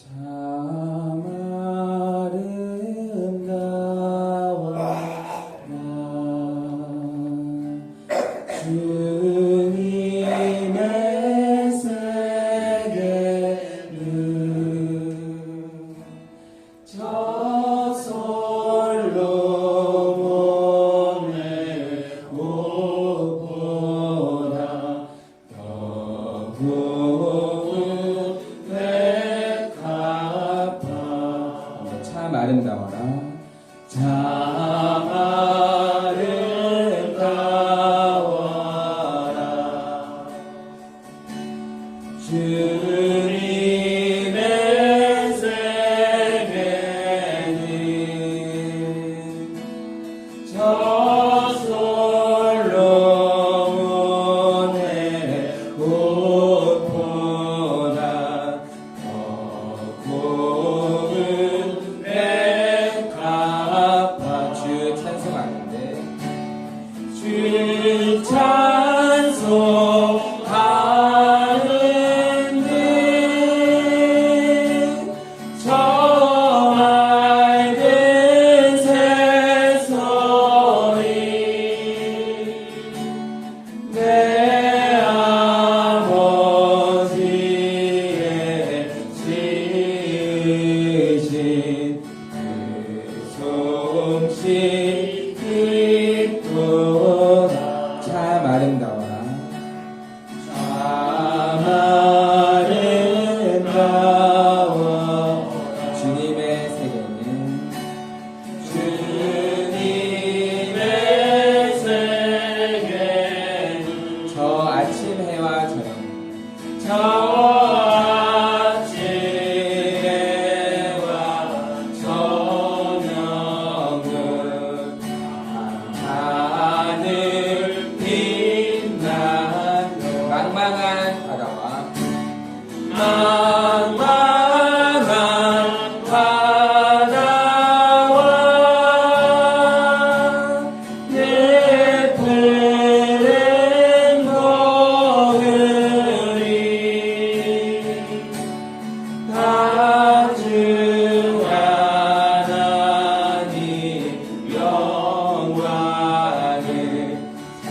참 아름다워라 주님의 세계는 저 솔로몬의 옷보다 더 고운 백합화 참 아름다워라 참 아름다워라 주님의 세계는 저 솔로몬의 옷보다 더 고운 백합화 주 찬송하는데 주 찬송하는데 저 맑은 새소리 내 아버지의 지으신 그 솜씨 깊도다 참 아름다워라 참 아름다워 주님의 세계는 주님의 세계는 저 아침 해와 저녁 저 아침 해와 저녁은 하늘 빛나는 망망한 바다와 망망한 바다와 내 푸른 거울이 다 주 하나님 영광을 잘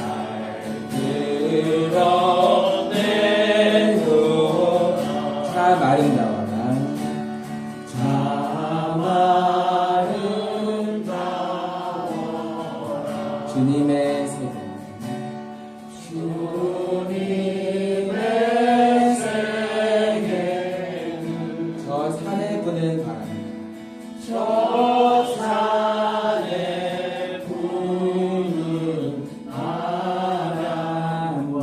드러내고 참 아름다워라 참 아름다워라 주님의 세계는 주님의 세계는 저 산에 부는 바람 저 산에 부는 바람과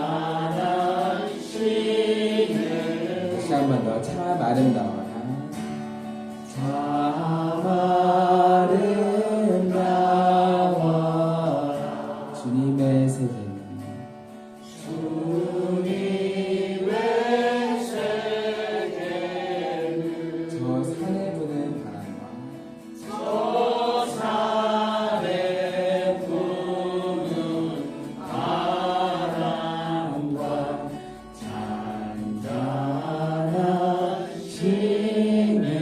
잔잔한 시내 다시 한 번 더 참 아름다워라 참 아름다워라 주님의 세계는 주님의 세계는 저 산에 부는 바람과 저 산에 부는 바람과 잔잔한 시냇물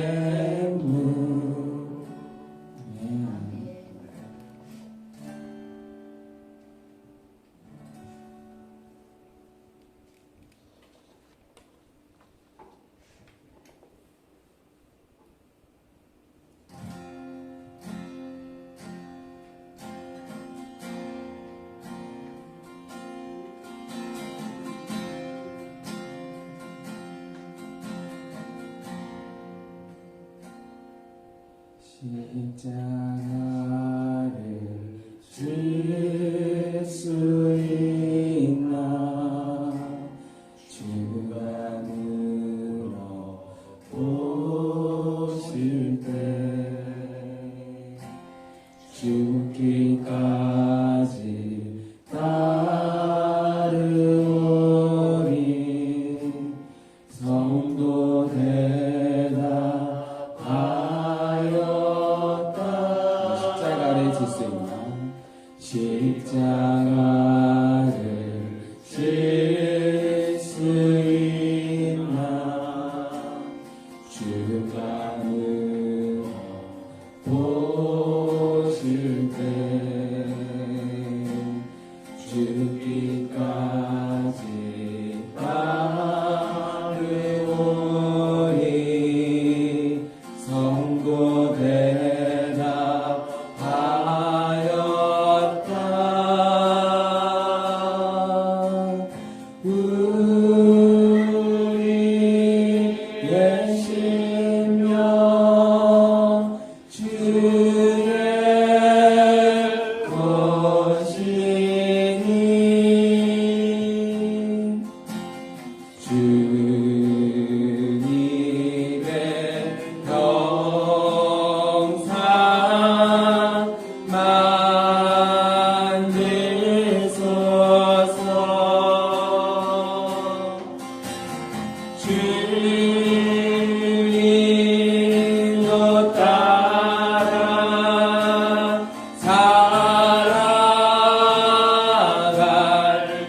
십자가를 질 수 있나 주가 물어보실 때 죽기까지 따르오리 성도 대답하였다 십자가를 질 수 있나 십자가 우리의 심령 주의 것이니 주님의 영상 만드소서. 주님도 따라 살아갈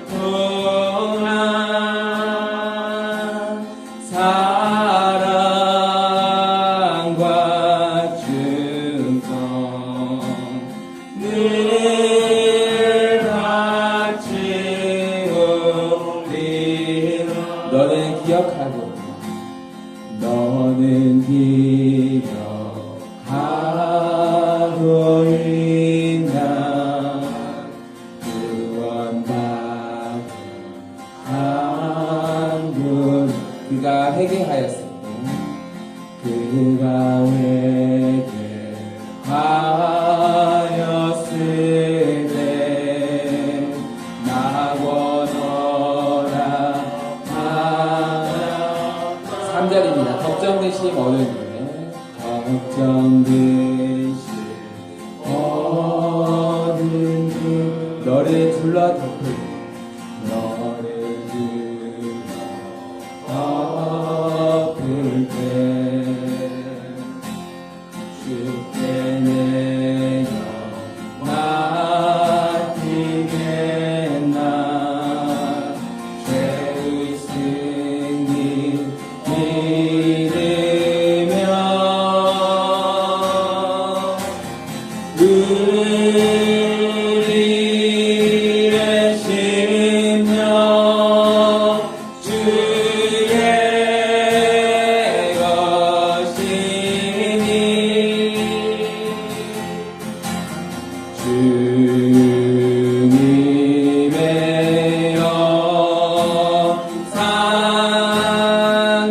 동안 사랑과 충성 늘 같이 우리로 너는 기억하고 있나 구원받은 한분 그가 회개하였을 때 그가 회개하였을 때 낙원어라 3절입니다. 걱정되심 어른들 걱정되심 어른들 너를 둘러 덮을 너를 둘러 덮을 때 주께 내 영 맡기겠나 죄의 승리 믿으며 우리의 심령 주의 것이니 주님의 영상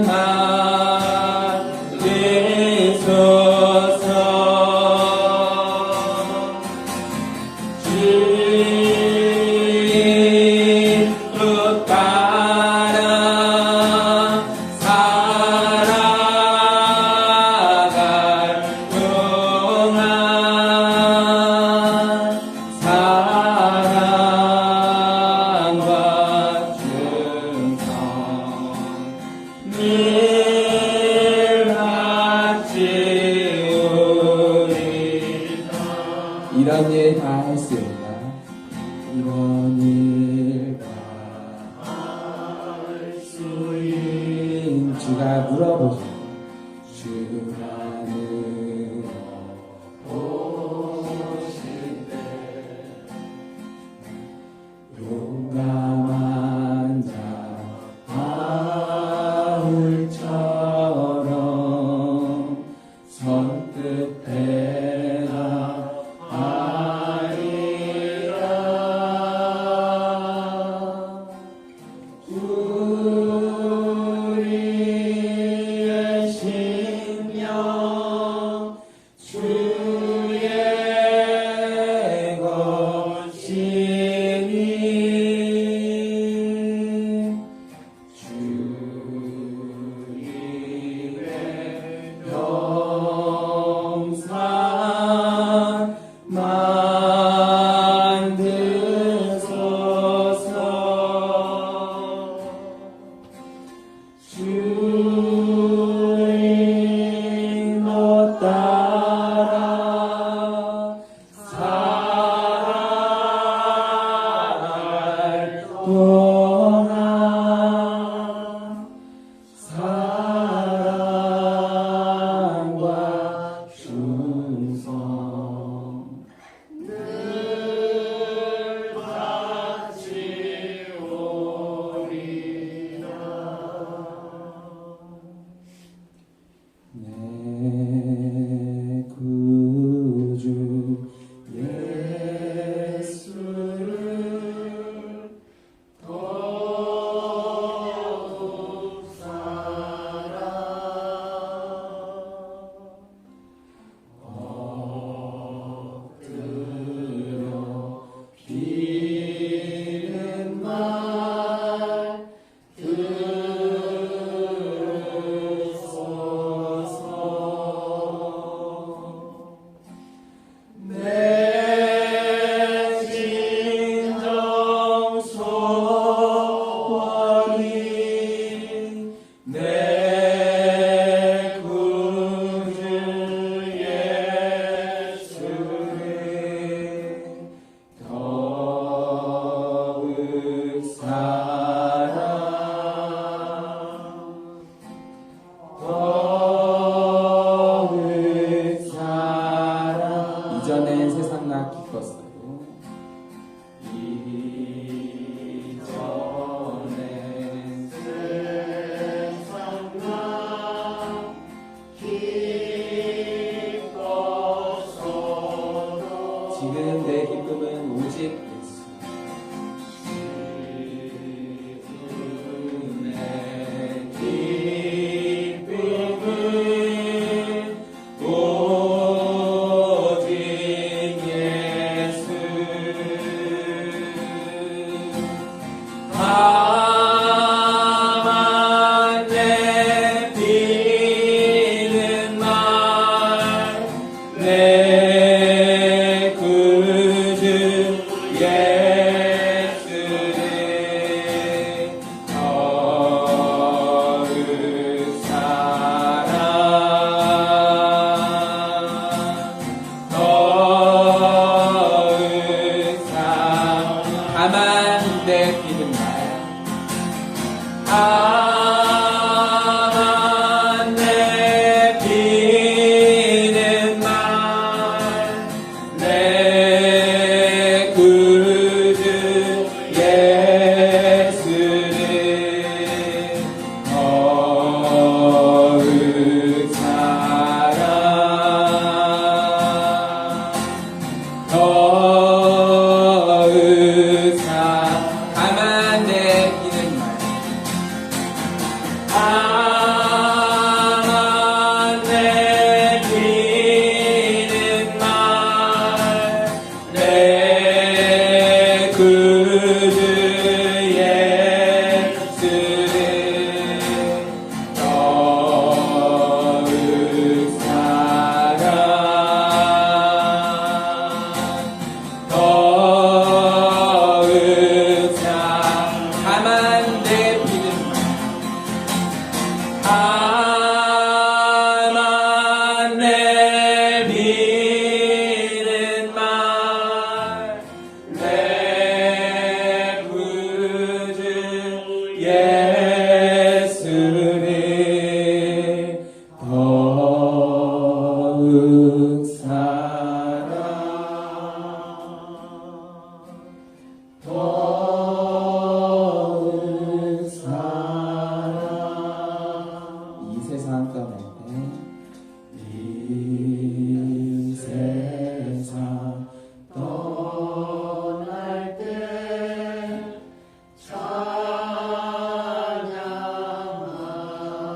만드소서. 주님도 따라 살아갈 동안 사랑과 충성 늘 같이 우리 이런 일 다 했습니다. 이런 일 다 할 수 있는 주가 물어보죠. 주가 물어보실 때 용감한 자 바울처럼 선뜻 대답하리라. 우리의 심령 아만 내 비는 말 내 구주 예수를 더욱 사랑 더욱 가만 내 비는 말 아만 내 비는 말 내 구주 예수를 더욱 사랑 더욱 가만 내 비는 말 아만 내 비는 말 내 구주 예수를 더욱 사랑 더욱 사랑 이 세상 떠날 때이 세상 떠날 때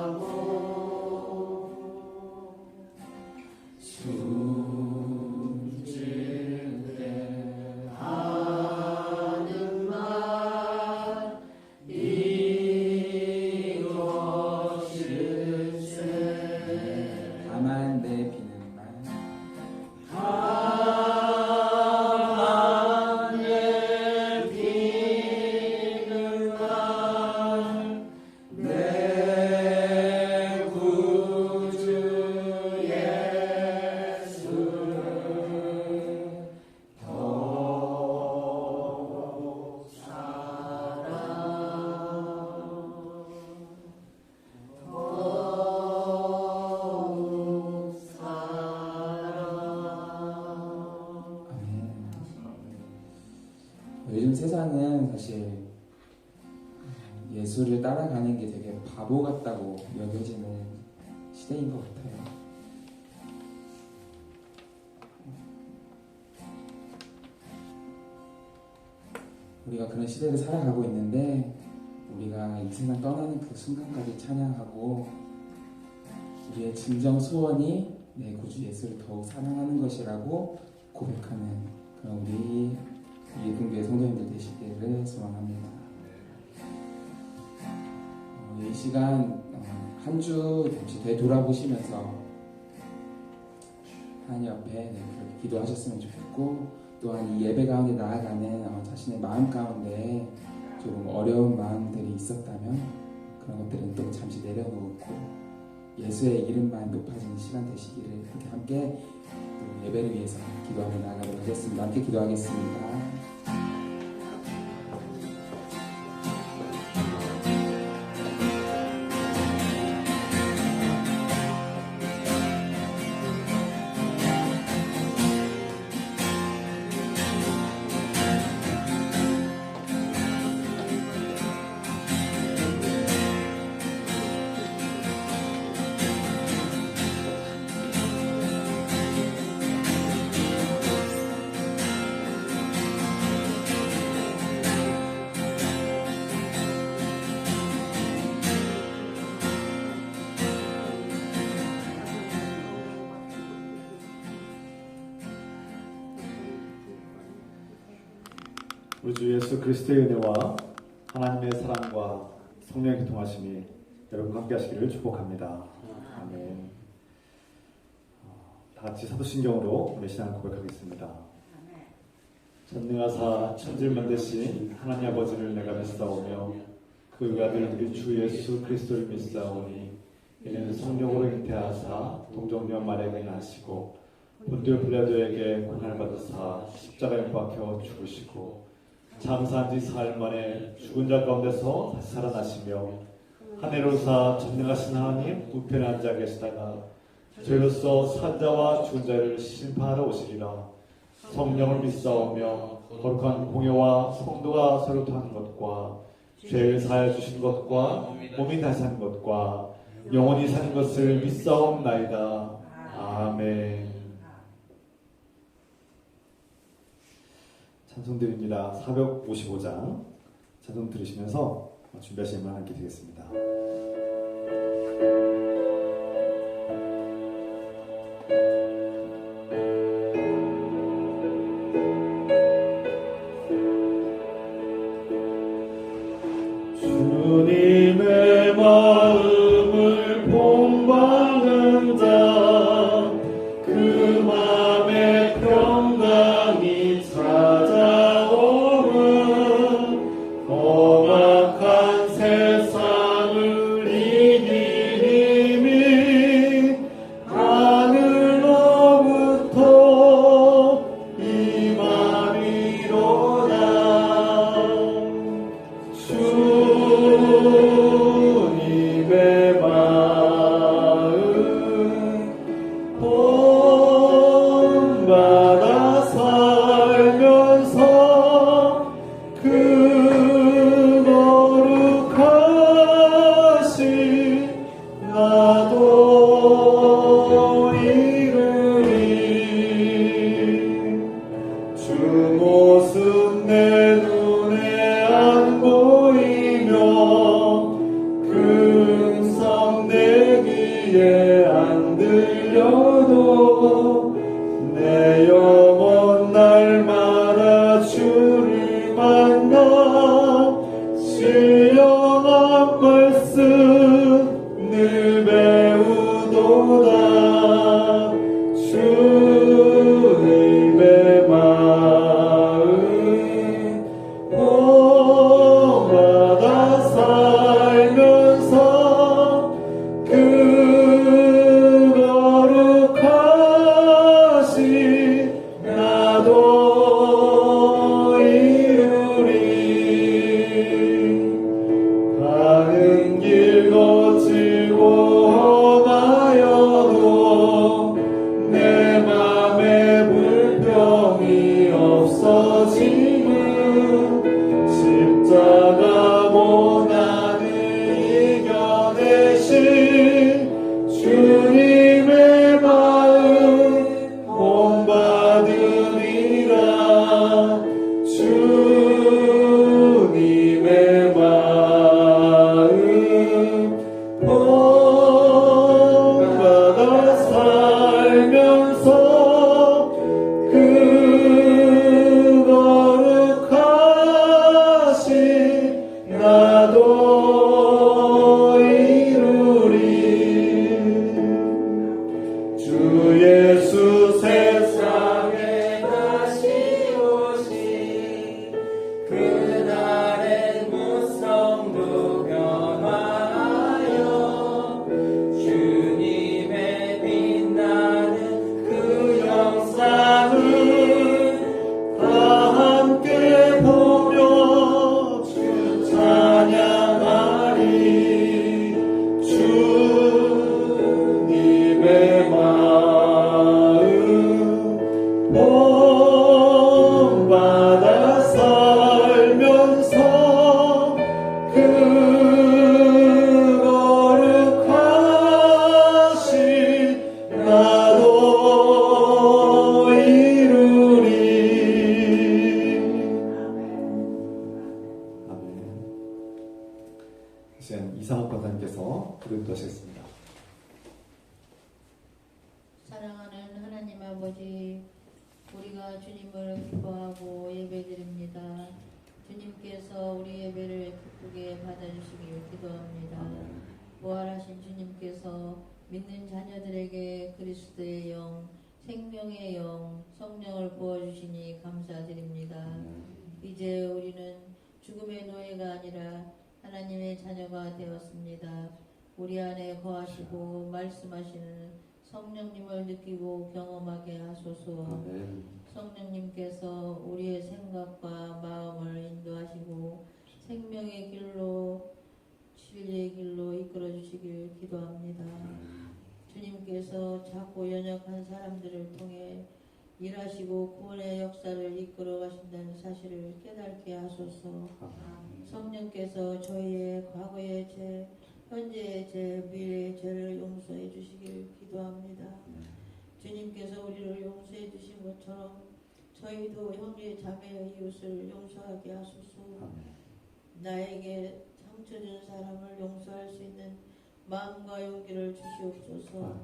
찬양하고 숨질 때 하는 말 이것일세 다만 내 비는 말 다만 내 비는 말 내 구주 예수를 더욱 사랑 더욱 사랑 아멘. 요즘 세상은 사실 예수를 따라가는 게 되게 바보 같다고 여겨지는 시대인 것 같아요. 우리가 그런 시대를 살아가고 있는데 우리가 이 세상 떠나는 그 순간까지 찬양하고 우리의 진정 소원이 내 구주 예수를 더욱 사랑하는 것이라고 고백하는 그런 우리 예금교회 성도님들 되시기를 소망합니다. 이 시간 한 주 잠시 되돌아보시면서 하나님 앞에 그렇게 기도하셨으면 좋겠고 또한 이 예배 가운데 나아가는 자신의 마음 가운데 조금 어려운 마음들이 있었다면 그런 것들은 또 잠시 내려놓고 예수의 이름만 높아지는 시간 되시기를 그렇게 함께 예배를 위해서 기도하며 나아가도록 하겠습니다. 함께 기도하겠습니다. 우리 주 예수 그리스도의 은혜와 하나님의 사랑과 성령의 교통하심이 여러분과 함께 하시기를 축복합니다. 아멘. 다 같이 사도신경으로 우리 신앙을 고백하겠습니다. 전능하사 천지만대신 하나님 아버지를 내가 믿사오며 그 아들 우리 주 예수 그리스도를 믿사오니 이는 성령으로 잉태하사 동정녀 마리아에게 나시고 본디오 빌라도에게 고난을 받으사 십자가에 못 박혀 죽으시고 장사한 지 사흘 만에 죽은 자 가운데서 다시 살아나시며 하늘로사 전능하신 하나님 우편에 앉아 계시다가 죄로서 산자와 죽은 자를 심판하러 오시리라. 성령을 믿사오며 거룩한 공예와 성도가 서로 하는 것과 죄를 사하여 주신 것과 몸이 다시 사는 것과 영원히 사는 것을 믿사옵나이다. 아멘. 찬송드립니다. 455장 찬송 들으시면서 준비하시면 함께 되겠습니다. 주님의 마음을 본받는 자, 그 맘에 평강이 찾아오는 험악한 세상을 이길 힘이 하늘로부터 임하리로다. 주님의 마음 본받아 살면서 그 거룩하신 나도 이루리. 주 모습 내 눈에 안 보이며 그 음성 내 귀에 안 들려도 내 영혼 날마다 주를 만나 신령한 말씀 늘 배우도다. 주님의 마음 본받아 살면서 그 거룩하신 나도 이루리. 가는 길 거칠고 험하여도 내 맘에 불평이 없어짐은 십자가 고난을 이겨내신 주님의 마음 본받으리라. 주님의 마음 본받아 살면서 그 거룩하신 나도 이루리. 주 예수 세상에 다시 오신 그날의 무성도 변화하여 주님의 빛나는 그 영상을 다 함께 보며 주 찬양하리. 주님의 마음 본받아 살면서 그 거룩하신 나도 이루리. 아멘. 이제 이상옥 강사님께서 부르도하시겠습니다. 사랑하는 하나님 아버지, 우리가 주님을 기뻐하고 예배드립니다. 주님께서 우리 예배를 기쁘게 받아주시길 기도합니다. 부활하신 주님께서 믿는 자녀들에게 그리스도의 영, 생명의 영, 성령을 부어주시니 감사드립니다. 이제 우리는 죽음의 노예가 아니라 하나님의 자녀가 되었습니다. 우리 안에 거하시고 말씀하시는 성령님을 느끼고 경험하게 하소서. 성령님께서 우리의 생각과 마음을 인도하시고 생명의 길로 진리의 길로 기도합니다. 주님께서 작고 연약한 사람들을 통해 일하시고 구원의 역사를 이끌어 가신다는 사실을 깨닫게 하소서. 성령께서 저희의 과거의 죄, 현재의 죄, 미래의 죄를 용서해 주시길 기도합니다. 주님께서 우리를 용서해 주신 것처럼 저희도 형제 자매의 이웃을 용서하게 하소서. 나에게 상처 준 사람을 용서할 수 있는 마음과 용기를 주시옵소서.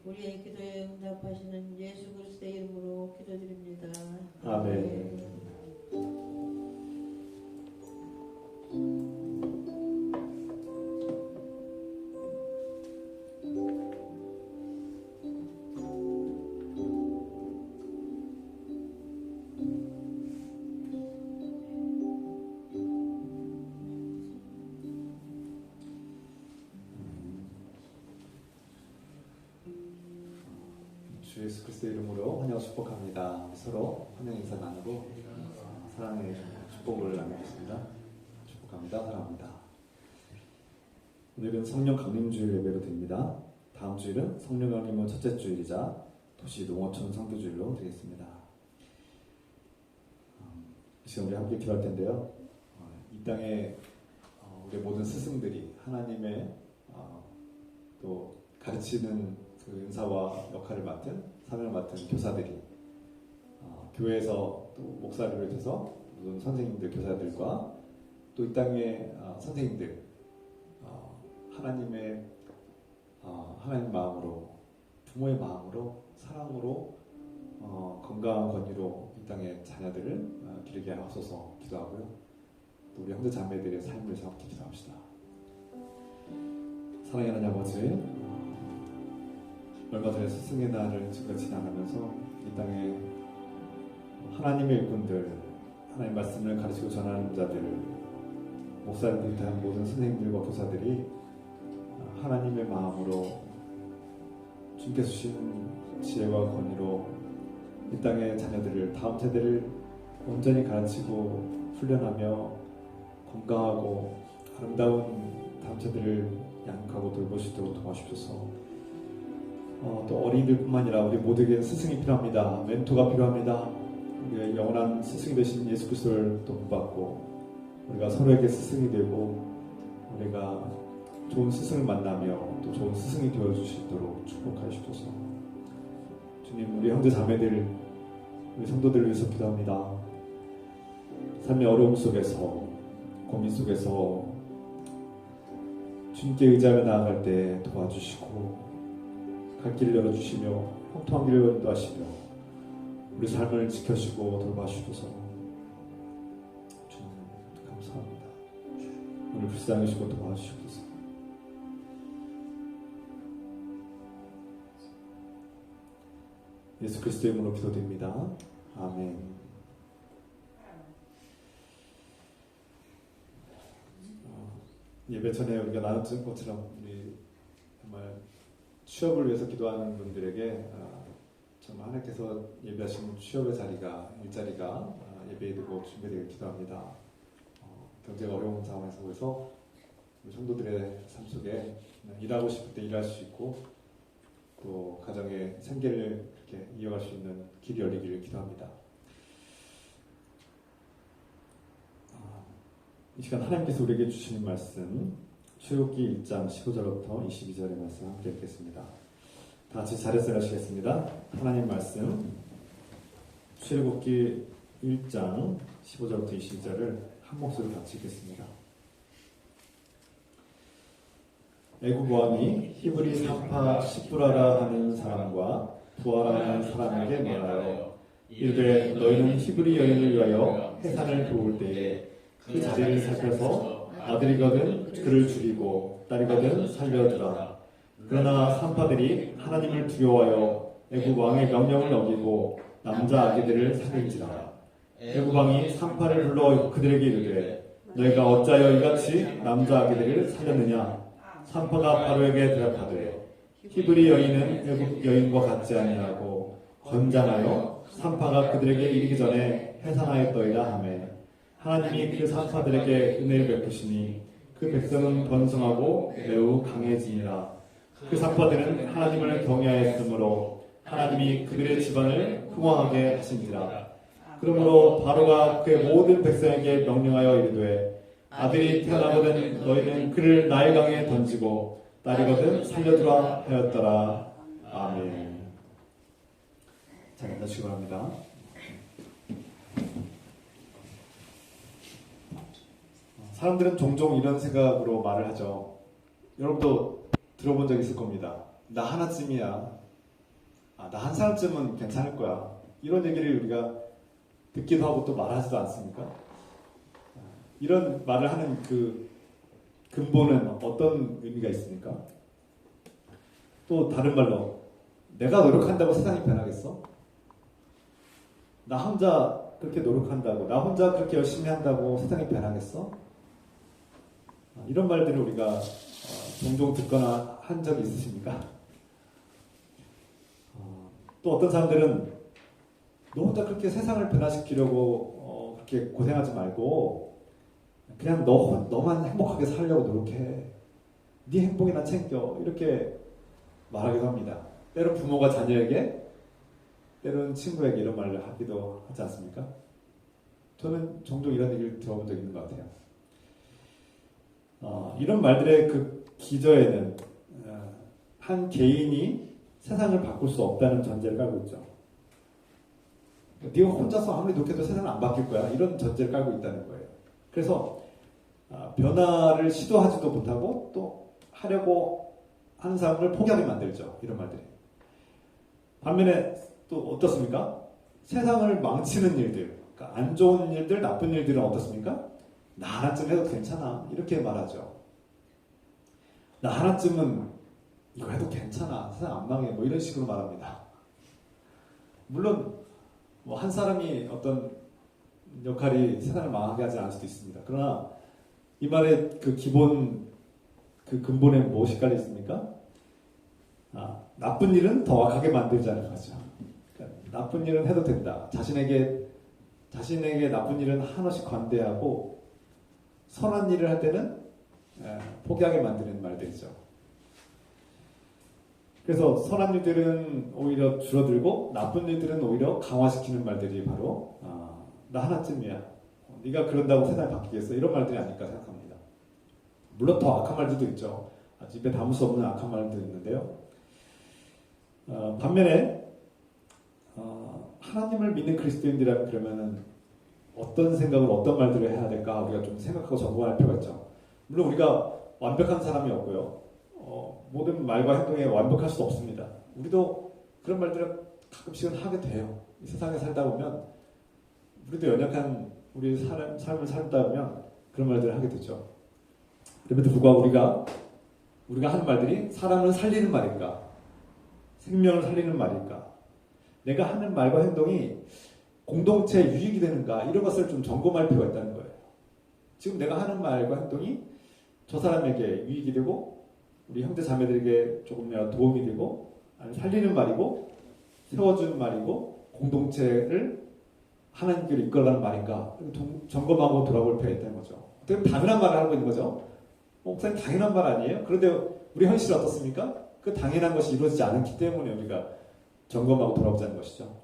우리의 기도에 응답하시는 예수 그리스도의 이름으로 기도드립니다. 아멘. 주 예수 그리스도의 이름으로 환영 축복합니다. 서로 환영 인사 나누고 사랑의 축복을 나누겠습니다. 축복합니다. 사랑합니다. 오늘은 성령 강림주일 예배로 드립니다. 다음 주일은 성령 강림은 첫째 주일이자 도시 농어촌 선교주일로 드리겠습니다. 이 시간 우리 함께 기도할 텐데요. 이 땅에 우리 모든 스승들이 하나님의 또 가르치는 그 은사와 역할을 맡은 사명을 맡은 교사들이 교회에서 또 목사를 비롯해서 모든 선생님들, 교사들과 또 이 땅의 선생님들 하나님 마음으로 부모의 마음으로 사랑으로 건강한 권위로 이 땅의 자녀들을 기르게 하소서 기도하고요. 또 우리 형제 자매들의 삶을 함께 기도합시다. 사랑의 하나님 아버지, 얼마 전에 스승의 날을 지나가면서 이 땅에 하나님의 일꾼들, 하나님 말씀을 가르치고 전하는 자들, 목사를 비롯한 모든 선생님들과 교사들이 하나님의 마음으로 주님께서 주신 지혜와 권위로 이 땅의 자녀들을, 다음 세대를 온전히 가르치고 훈련하며 건강하고 아름다운 다음 세대를 양육하고 돌보시도록 도와주셔서 또 어린이들뿐만 아니라 우리 모두에게 스승이 필요합니다. 멘토가 필요합니다. 우리의 영원한 스승이 되신 예수 그리스도를 또 본받고 우리가 서로에게 스승이 되고 우리가 좋은 스승을 만나며 또 좋은 스승이 되어주시도록 축복하시옵소서. 주님, 우리 형제 자매들, 우리 성도들을 위해서 기도합니다. 삶의 어려움 속에서, 고민 속에서 주님께 의지하며 나아갈 때 도와주시고 갈 길을 열어주시며 형통한 길을 인도하시며 우리 삶을 지켜주시고 돌봐주셔서 주님 감사합니다. 오늘 불쌍히 주시고 도와주시옵소서. 예수 그리스도의 이름으로 기도드립니다. 아멘. 예배 전에 우리가 나눴던 것처럼 우리 정말 취업을 위해서 기도하는 분들에게 정말 하나님께서 예배하신 취업의 자리가, 일자리가 예배에 되고 준비되길 기도합니다. 경제가 어려운 상황 속에서 우리 성도들의 삶 속에 일하고 싶을 때 일할 수 있고 또 가정의 생계를 이렇게 이어갈 수 있는 길이 열리기를 기도합니다. 이 시간 하나님께서 우리에게 주시는 말씀 출애굽기 1장 15절부터 22절의 말씀 함께 읽겠습니다. 다 같이 자리에서 하시겠습니다. 하나님 말씀 출애굽기 1장 15절부터 22절을 한 목소리로 같이 읽겠습니다. 애굽 왕이 히브리 산파 시브라라 하는 사람과 부하라 하는 사람에게 말하여 이르되 너희는 히브리 여인을 위하여 해산을 도울 때에 그 자리를 살펴서 아들이거든 그를 죽이고 딸이거든 살려두라. 그러나 산파들이 하나님을 두려워하여 애굽 왕의 명령을 어기고 남자 아기들을 살릴지라. 애굽 왕이 산파를 불러 그들에게 이르되 너희가 어찌하여 이같이 남자 아기들을 살렸느냐. 산파가 바로에게 대답하되 히브리 여인은 애굽 여인과 같지 아니하고 건장하여 산파가 그들에게 이르기 전에 해산하였더이다 하매 하나님이 그 산파들에게 은혜를 베푸시니 그 백성은 번성하고 매우 강해지니라. 그 사파들은 하나님을 경외하였으므로 하나님이 그들의 집안을 흥왕하게 하신지라. 그러므로 바로가 그의 모든 백성에게 명령하여 이르되 아들이 태어나거든 너희는 그를 나일 강에 던지고 딸이거든 살려두라 하였더라. 아멘. 자, 일단 출발합니다. 사람들은 종종 이런 생각으로 말을 하죠. 여러분도 들어본 적 있을 겁니다. 나 하나쯤이야. 나 한 사람쯤은 괜찮을 거야. 이런 얘기를 우리가 듣기도 하고 또 말하지도 않습니까? 이런 말을 하는 그 근본은 어떤 의미가 있습니까? 또 다른 말로 내가 노력한다고 세상이 변하겠어? 나 혼자 그렇게 노력한다고, 나 혼자 그렇게 열심히 한다고 세상이 변하겠어? 이런 말들을 우리가 종종 듣거나 한 적이 있으십니까? 또 어떤 사람들은 너 혼자 그렇게 세상을 변화시키려고 그렇게 고생하지 말고 그냥 너만 행복하게 살려고 노력해. 네 행복이나 챙겨. 이렇게 말하기도 합니다. 때론 부모가 자녀에게, 때론 친구에게 이런 말을 하기도 하지 않습니까? 저는 종종 이런 얘기를 들어본 적이 있는 것 같아요. 이런 말들의 그 기저에는 한 개인이 세상을 바꿀 수 없다는 전제를 깔고 있죠. 네가 혼자서 아무리 노력해도 세상은 안 바뀔 거야. 이런 전제를 깔고 있다는 거예요. 그래서 변화를 시도하지도 못하고 또 하려고 하는 사람을 포기하게 만들죠. 이런 말들이. 반면에 또 어떻습니까? 세상을 망치는 일들, 그러니까 안 좋은 일들, 나쁜 일들은 어떻습니까? 나 하나쯤 해도 괜찮아. 이렇게 말하죠. 나 하나쯤은 이거 해도 괜찮아. 세상 안 망해. 뭐 이런 식으로 말합니다. 물론 뭐 한 사람이 어떤 역할이 세상을 망하게 하지 않을 수도 있습니다. 그러나 이 말의 그 기본, 그 근본에 무엇이 깔려 있습니까? 나쁜 일은 더 악하게 만들자는 거죠. 그러니까 나쁜 일은 해도 된다. 자신에게 나쁜 일은 한없이 관대하고 선한 일을 할 때는 포기하게 만드는 말들이죠. 그래서 선한 일들은 오히려 줄어들고 나쁜 일들은 오히려 강화시키는 말들이 바로 나 하나쯤이야. 네가 그런다고 세상이 바뀌겠어. 이런 말들이 아닐까 생각합니다. 물론 더 악한 말들도 있죠. 입에 담을 수 없는 악한 말들도 있는데요. 반면에 하나님을 믿는 그리스도인들이라면 그러면은 어떤 생각으로 어떤 말들을 해야 될까 우리가 좀 생각하고 점검할 필요가 있죠. 물론 우리가 완벽한 사람이 없고요. 모든 말과 행동에 완벽할 수 없습니다. 우리도 그런 말들을 가끔씩은 하게 돼요. 이 세상에 살다 보면 우리도 연약한 우리 삶을 살다 보면 그런 말들을 하게 되죠. 그럼에도 불구하고 우리가 하는 말들이 사람을 살리는 말인가? 생명을 살리는 말일까? 내가 하는 말과 행동이 공동체 유익이 되는가? 이런 것을 좀 점검할 필요가 있다는 거예요. 지금 내가 하는 말과 행동이 저 사람에게 유익이 되고 우리 형제 자매들에게 조금이라도 도움이 되고 아니 살리는 말이고 세워주는 말이고 공동체를 하나님께로 이끌어가는 말인가? 점검하고 돌아볼 필요가 있다는 거죠. 어떻게 당연한 말을 하고 있는 거죠? 목사님 당연한 말 아니에요? 그런데 우리 현실은 어떻습니까? 그 당연한 것이 이루어지지 않기 때문에 우리가 점검하고 돌아보자는 것이죠.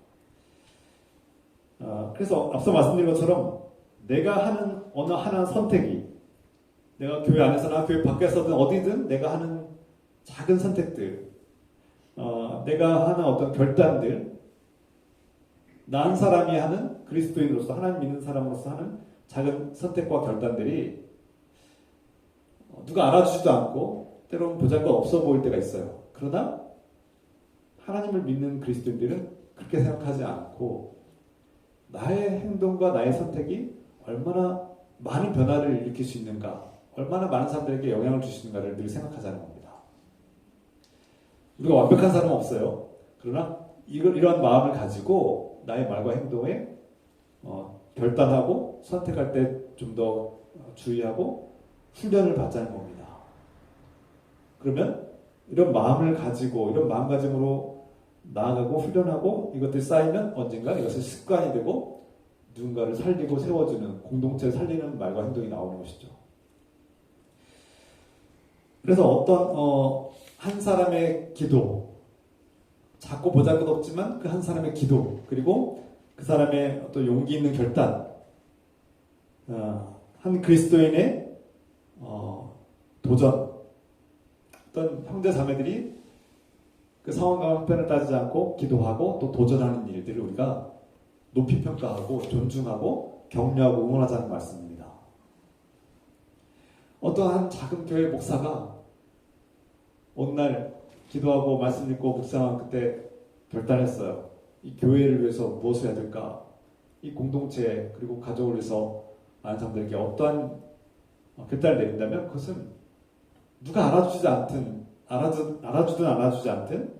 그래서 앞서 말씀드린 것처럼 내가 하는 어느 하나 선택이 내가 교회 안에서나 교회 밖에서든 어디든 내가 하는 작은 선택들 내가 하는 어떤 결단들 나 한 사람이 하는 그리스도인으로서 하나님 믿는 사람으로서 하는 작은 선택과 결단들이 누가 알아주지도 않고 때로는 보잘것 없어 보일 때가 있어요. 그러나 하나님을 믿는 그리스도인들은 그렇게 생각하지 않고 나의 행동과 나의 선택이 얼마나 많은 변화를 일으킬 수 있는가, 얼마나 많은 사람들에게 영향을 줄 수 있는가를 늘 생각하자는 겁니다. 우리가 완벽한 사람은 없어요. 그러나 이러한 마음을 가지고 나의 말과 행동에 결단하고 선택할 때 좀 더 주의하고 훈련을 받자는 겁니다. 그러면 이런 마음을 가지고 이런 마음가짐으로 나아가고 훈련하고 이것들이 쌓이면 언젠가 이것이 습관이 되고 누군가를 살리고 세워주는 공동체를 살리는 말과 행동이 나오는 것이죠. 그래서 어떤 한 사람의 기도, 작고 보잘것없지만 그 한 사람의 기도, 그리고 그 사람의 어떤 용기 있는 결단, 한 그리스도인의 도전, 어떤 형제 자매들이 그 상황과 형편을 따지지 않고 기도하고 또 도전하는 일들을 우리가 높이 평가하고 존중하고 격려하고 응원하자는 말씀입니다. 어떤 한 작은 교회 목사가 어느 날 기도하고 말씀 읽고 묵상한 그때 결단했어요. 이 교회를 위해서 무엇을 해야 될까? 이 공동체 그리고 가족을 위해서 많은 사람들에게 어떠한 결단을 내린다면 그것은 누가 알아주지 않든 알아주든 알아주지 않든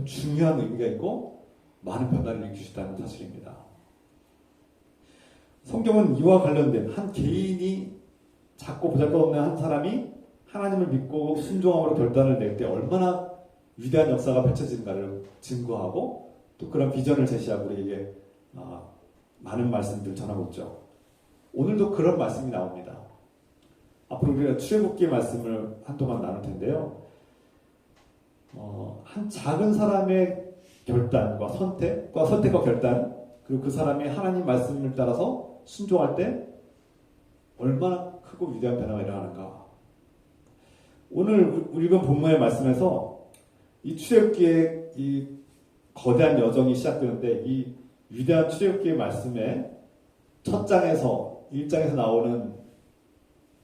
중요한 의미가 있고 많은 변화를 일으키셨다는 사실입니다. 성경은 이와 관련된 한 개인이 작고 보잘것없는 한 사람이 하나님을 믿고 순종함으로 결단을 낼 때 얼마나 위대한 역사가 펼쳐지는가를 증거하고 또 그런 비전을 제시하고 우리에게 많은 말씀들을 전하고 있죠. 오늘도 그런 말씀이 나옵니다. 앞으로 우리가 출애굽기 말씀을 한동안 나눌 텐데요. 한 작은 사람의 결단과 선택과 결단, 그리고 그 사람이 하나님 말씀을 따라서 순종할 때 얼마나 크고 위대한 변화가 일어나는가. 오늘 읽은 본문의 말씀에서 이 출애굽기의 이 거대한 여정이 시작되는데 이 위대한 출애굽기의 말씀의 첫 장에서 1장에서 나오는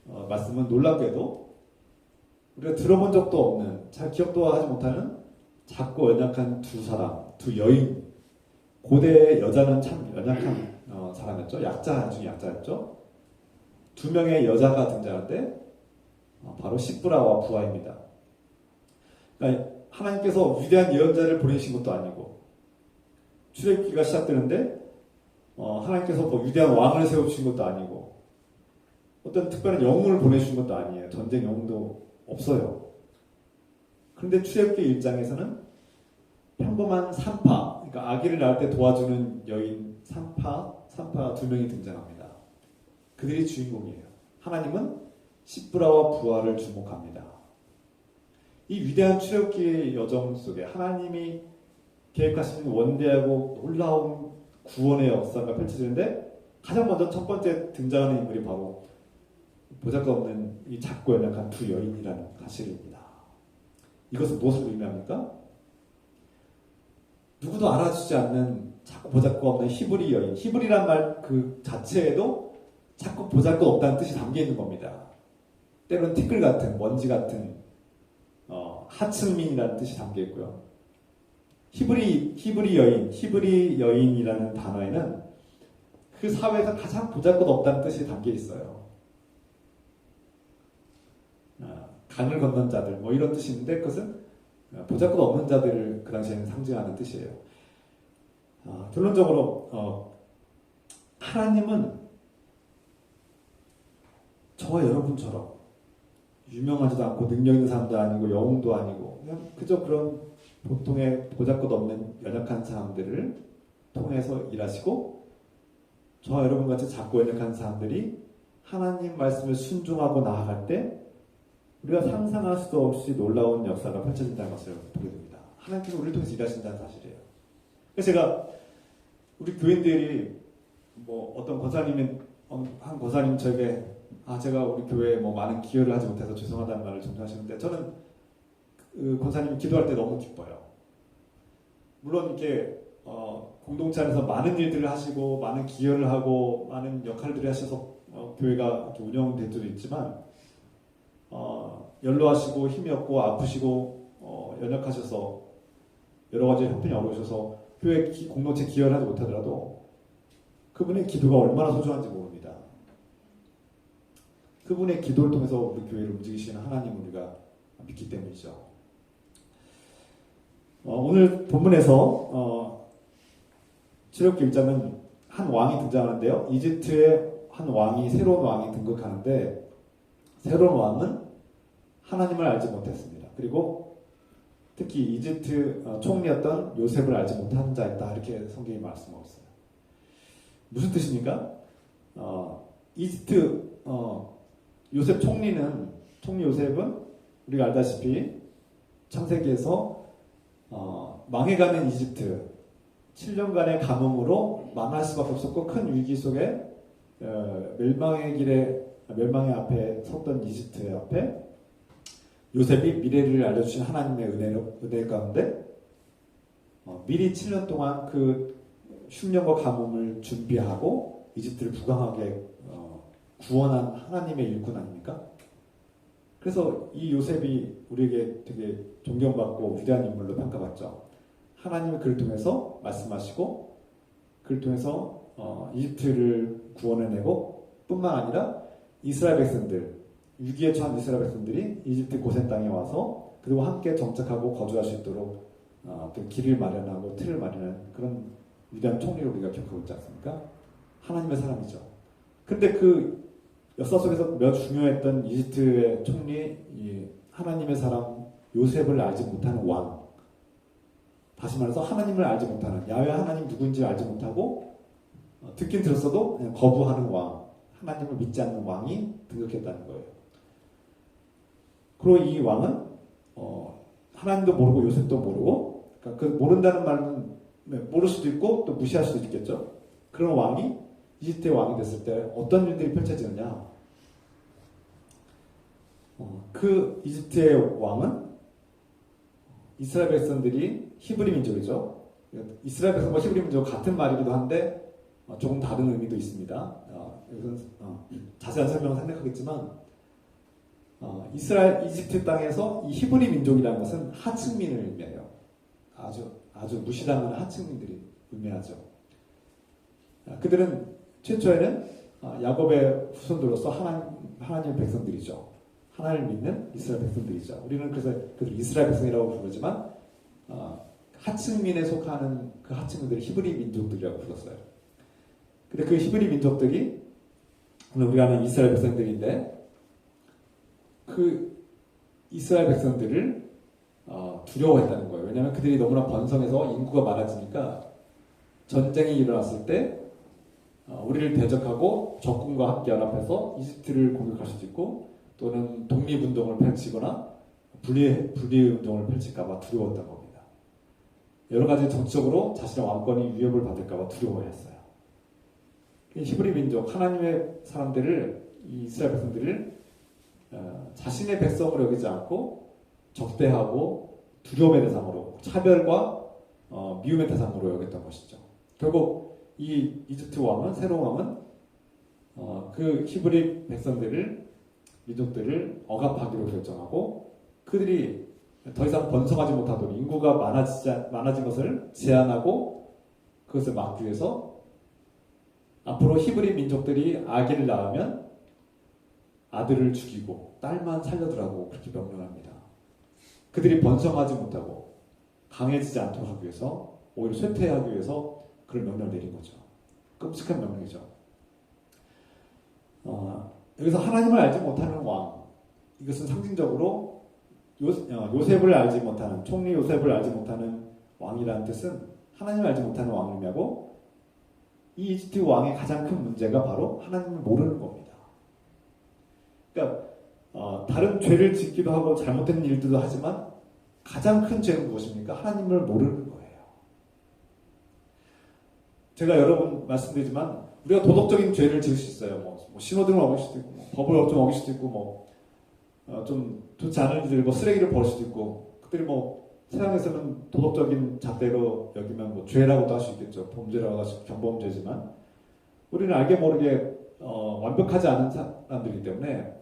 말씀은 놀랍게도 우리가 들어본 적도 없는, 잘 기억도 하지 못하는 작고 연약한 두 여인. 고대 여자는 참 연약한 사람이었죠. 약자 중에 약자였죠. 두 명의 여자가 등장하는데 바로 시브라와 부하입니다. 그러니까 하나님께서 위대한 예언자를 보내신 것도 아니고 출애굽기가 시작되는데 하나님께서 뭐 위대한 왕을 세우신 것도 아니고 어떤 특별한 영웅을 보내주신 것도 아니에요. 전쟁 영웅도 없어요. 그런데 출애굽기 1장에서는 평범한 산파, 그러니까 아기를 낳을 때 도와주는 여인 산파 두 명이 등장합니다. 그들이 주인공이에요. 하나님은 시브라와 부하를 주목합니다. 이 위대한 출애굽기의 여정 속에 하나님이 계획하신 원대하고 놀라운 구원의 역사가 펼쳐지는데 가장 먼저 첫 번째 등장하는 인물이 바로 보잘것없는 이 작고 연약한 두 여인이라는 사실입니다. 이것은 무엇을 의미합니까? 누구도 알아주지 않는 작고 보잘것없는 히브리 여인. 히브리란 말 그 자체에도 작고 보잘것없다는 뜻이 담겨 있는 겁니다. 때로는 티끌 같은, 먼지 같은 하층민이라는 뜻이 담겨 있고요. 히브리 여인이라는 단어에는 그 사회에서 가장 보잘것없다는 뜻이 담겨 있어요. 강을 건넌 자들, 뭐 이런 뜻이 있는데 그것은 보잘것없는 자들을 그 당시에는 상징하는 뜻이에요. 결론적으로 하나님은 저와 여러분처럼 유명하지도 않고 능력 있는 사람도 아니고 영웅도 아니고 그냥 그저 그런 보통의 보잘것없는 연약한 사람들을 통해서 일하시고 저와 여러분같이 작고 연약한 사람들이 하나님 말씀을 순종하고 나아갈 때 우리가 상상할 수도 없이 놀라운 역사가 펼쳐진다는 것을 보게 됩니다. 하나님께서 우리를 통해서 일하신다는 사실이에요. 그래서 제가 우리 교인들이 뭐 어떤 권사님이 한 권사님 저에게 제가 우리 교회에 뭐 많은 기여를 하지 못해서 죄송하다는 말을 전하시는데 저는 그 권사님이 기도할 때 너무 기뻐요. 물론 이렇게 공동체 안에서 많은 일들을 하시고 많은 기여를 하고 많은 역할들을 하셔서 교회가 이렇게 운영될 수도 있지만 연로하시고 힘이 없고 아프시고 연약하셔서 여러 가지 형편이 어려우셔서 교회 공동체 기여를 하지 못하더라도 그분의 기도가 얼마나 소중한지 모릅니다. 그분의 기도를 통해서 우리 교회를 움직이시는 하나님을 우리가 믿기 때문이죠. 오늘 본문에서 출애굽기 1장은 한 왕이 등장하는데요. 이집트의 한 왕이 새로운 왕이 등극하는데 새로운 왕은 하나님을 알지 못했습니다. 그리고 특히 이집트 총리였던 요셉을 알지 못한 자였다. 이렇게 성경이 말씀하고 있어요. 무슨 뜻입니까? 이집트 요셉 총리 요셉은 우리가 알다시피 창세기에서 망해가는 이집트 7년간의 가뭄으로 망할 수밖에 없었고 큰 위기 속에 멸망의 앞에 섰던 이집트 앞에 요셉이 미래를 알려주신 하나님의 은혜 가운데 미리 7년 동안 그 흉년과 가뭄을 준비하고 이집트를 부강하게 구원한 하나님의 일꾼 아닙니까? 그래서 이 요셉이 우리에게 되게 존경받고 위대한 인물로 평가받죠. 하나님이 그를 통해서 말씀하시고 그를 통해서 이집트를 구원해내고 뿐만 아니라 이스라엘 백성들, 위기에 처한 이스라엘 백성들이 이집트 고센 땅에 와서 그리고 함께 정착하고 거주할 수 있도록 길을 마련하고 틀을 마련한 그런 위대한 총리를 우리가 기억하고 있지 않습니까? 하나님의 사람이죠. 근데 그 역사 속에서 매우 중요했던 이집트의 총리, 하나님의 사람 요셉을 알지 못하는 왕, 다시 말해서 하나님을 알지 못하는, 야훼 하나님 누구인지 알지 못하고 듣긴 들었어도 그냥 거부하는 왕, 하나님을 믿지 않는 왕이 등극했다는 거예요. 그리고 이 왕은 하나님도 모르고 요셉도 모르고, 그러니까 그 모른다는 말은 모를 수도 있고 또 무시할 수도 있겠죠. 그런 왕이 이집트의 왕이 됐을 때 어떤 일들이 펼쳐지느냐? 그 이집트의 왕은 이스라엘 백성들이 히브리 민족이죠. 이스라엘 백성과 히브리 민족 같은 말이기도 한데 조금 다른 의미도 있습니다. 이것은 자세한 설명은 생략하겠지만 이집트 땅에서 이 히브리 민족이라는 것은 하층민을 의미해요. 아주 무시당하는 하층민들이 의미하죠. 그들은 최초에는 야곱의 후손들로서 하나님의 백성들이죠. 하나님을 믿는 이스라엘 백성들이죠. 우리는 그래서 그들 이스라엘 백성이라고 부르지만 하층민에 속하는 그 하층민들이 히브리 민족들이라고 불렀어요. 근데 그 히브리 민족들이 우리가 아는 이스라엘 백성들인데 그 이스라엘 백성들을 두려워했다는 거예요. 왜냐하면 그들이 너무나 번성해서 인구가 많아지니까 전쟁이 일어났을 때 우리를 대적하고 적군과 함께 연합해서 이집트를 공격할 수도 있고 또는 독립운동을 펼치거나 분리운동을 펼칠까봐 두려웠던 겁니다. 여러 가지 정치적으로 자신의 왕권이 위협을 받을까봐 두려워했어요. 히브리 민족, 하나님의 사람들을, 이 이스라엘 백성들을 자신의 백성으로 여기지 않고 적대하고 두려움의 대상으로, 차별과 미움의 대상으로 여겼던 것이죠. 결국 이 이집트 왕은, 새로운 왕은 그 히브리 백성들을, 민족들을 억압하기로 결정하고 그들이 더 이상 번성하지 못하도록 인구가 많아진 것을 제한하고 그것을 막기 위해서 앞으로 히브리 민족들이 아기를 낳으면 아들을 죽이고 딸만 살려두라고 그렇게 명령합니다. 그들이 번성하지 못하고 강해지지 않도록 하기 위해서, 오히려 쇠퇴하기 위해서 그런 명령을 내린 거죠. 끔찍한 명령이죠. 여기서 하나님을 알지 못하는 왕, 이것은 상징적으로 요셉을 알지 못하는, 총리 요셉을 알지 못하는 왕이라는 뜻은 하나님을 알지 못하는 왕을 의미하고, 이 이집트 왕의 가장 큰 문제가 바로 하나님을 모르는 겁니다. 그러니까 다른 죄를 짓기도 하고 잘못된 일들도 하지만 가장 큰 죄는 무엇입니까? 하나님을 모르는 거예요. 제가 여러 번 말씀드리지만 우리가 도덕적인 죄를 지을 수 있어요. 뭐 신호등을 어길 수도 있고, 법을 좀 어길 수도 있고, 좀 좋지 않은 일들, 쓰레기를 버릴 수도 있고, 그들이 세상에서는 도덕적인 잣대로 여기면 죄라고도 할 수 있겠죠. 범죄라고 할 수, 경범죄지만 우리는 알게 모르게 완벽하지 않은 사람들이기 때문에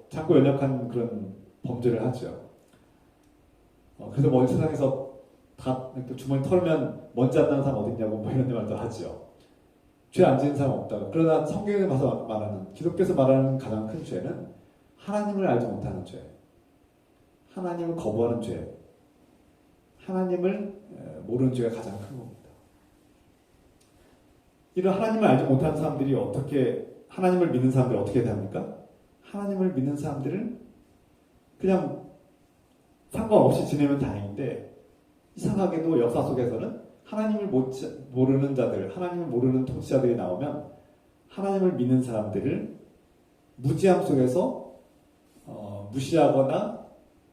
작고 연약한 그런 범죄를 하죠. 그래서 세상에서 다 주머니 털면 먼지 안 나는 사람 어딨냐고 이런 말도 하죠. 죄 안 지은 사람 없다. 그러나 성경에 가서 말하는, 기독교에서 말하는 가장 큰 죄는 하나님을 알지 못하는 죄, 하나님을 거부하는 죄, 하나님을 모르는 죄가 가장 큰 겁니다. 이런 하나님을 알지 못하는 사람들이 하나님을 믿는 사람들이 어떻게 대합니까? 하나님을 믿는 사람들은 그냥 상관없이 지내면 다행인데, 이상하게도 역사 속에서는 하나님을 모르는 자들, 하나님을 모르는 통치자들이 나오면 하나님을 믿는 사람들을 무지함 속에서 무시하거나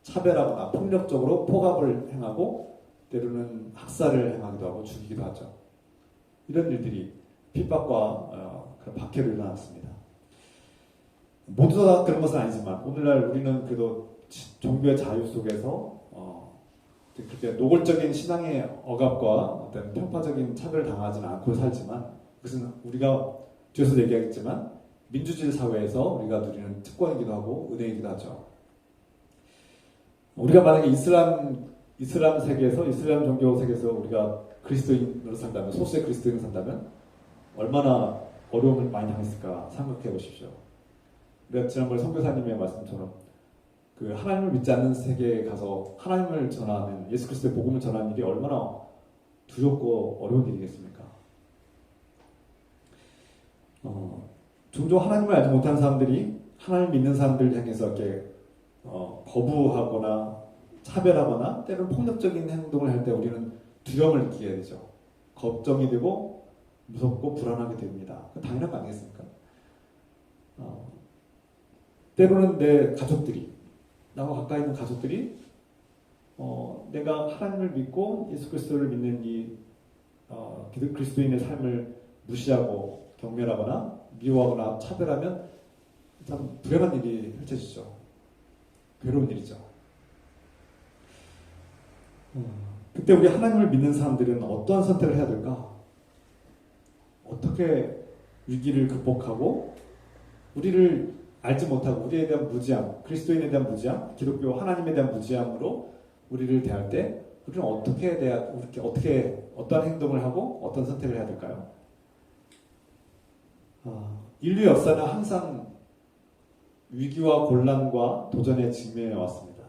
차별하거나 폭력적으로 폭압을 행하고 때로는 학살을 행하기도 하고 죽이기도 하죠. 이런 일들이 핍박과 그런 박해로 일어났습니다. 모두 다 그런 것은 아니지만 오늘날 우리는 그래도 종교의 자유 속에서 그렇게 노골적인 신앙의 억압과 어떤 편파적인 차별을 당하지는 않고 살지만 그것은 우리가 뒤에서 얘기하겠지만 민주주의 사회에서 우리가 누리는 특권이기도 하고 은혜이기도 하죠. 우리가 만약에 이슬람 세계에서 이슬람 종교 세계에서 우리가 그리스도인으로 산다면 소수의 그리스도인으로 산다면 얼마나 어려움을 많이 당했을까 생각해 보십시오. 우리가 지난번에 선교사님의 말씀처럼 그 하나님을 믿지 않는 세계에 가서 하나님을 전하는 예수 그리스도의 복음을 전하는 일이 얼마나 두렵고 어려운 일이겠습니까? 종종 하나님을 알지 못하는 사람들이 하나님 믿는 사람들 향해서 이렇게 거부하거나 차별하거나 때로는 폭력적인 행동을 할 때 우리는 두려움을 느끼게 되죠. 걱정이 되고 무섭고 불안하게 됩니다. 당연한 거 아니겠습니까? 때로는 내 가족들이 나와 가까이 있는 가족들이 내가 하나님을 믿고 예수 그리스도를 믿는 이 그리스도인의 삶을 무시하고 경멸하거나 미워하거나 차별하면 참 불행한 일이 펼쳐지죠. 괴로운 일이죠. 그때 우리 하나님을 믿는 사람들은 어떠한 선택을 해야 될까? 어떻게 위기를 극복하고 우리를 알지 못하고 우리에 대한 무지함, 그리스도인에 대한 무지함, 기독교 하나님에 대한 무지함으로 우리를 대할 때 우리는 어떻게 어떠한 행동을 하고 어떤 선택을 해야 될까요? 인류 역사는 항상 위기와 곤란과 도전에 직면해 왔습니다.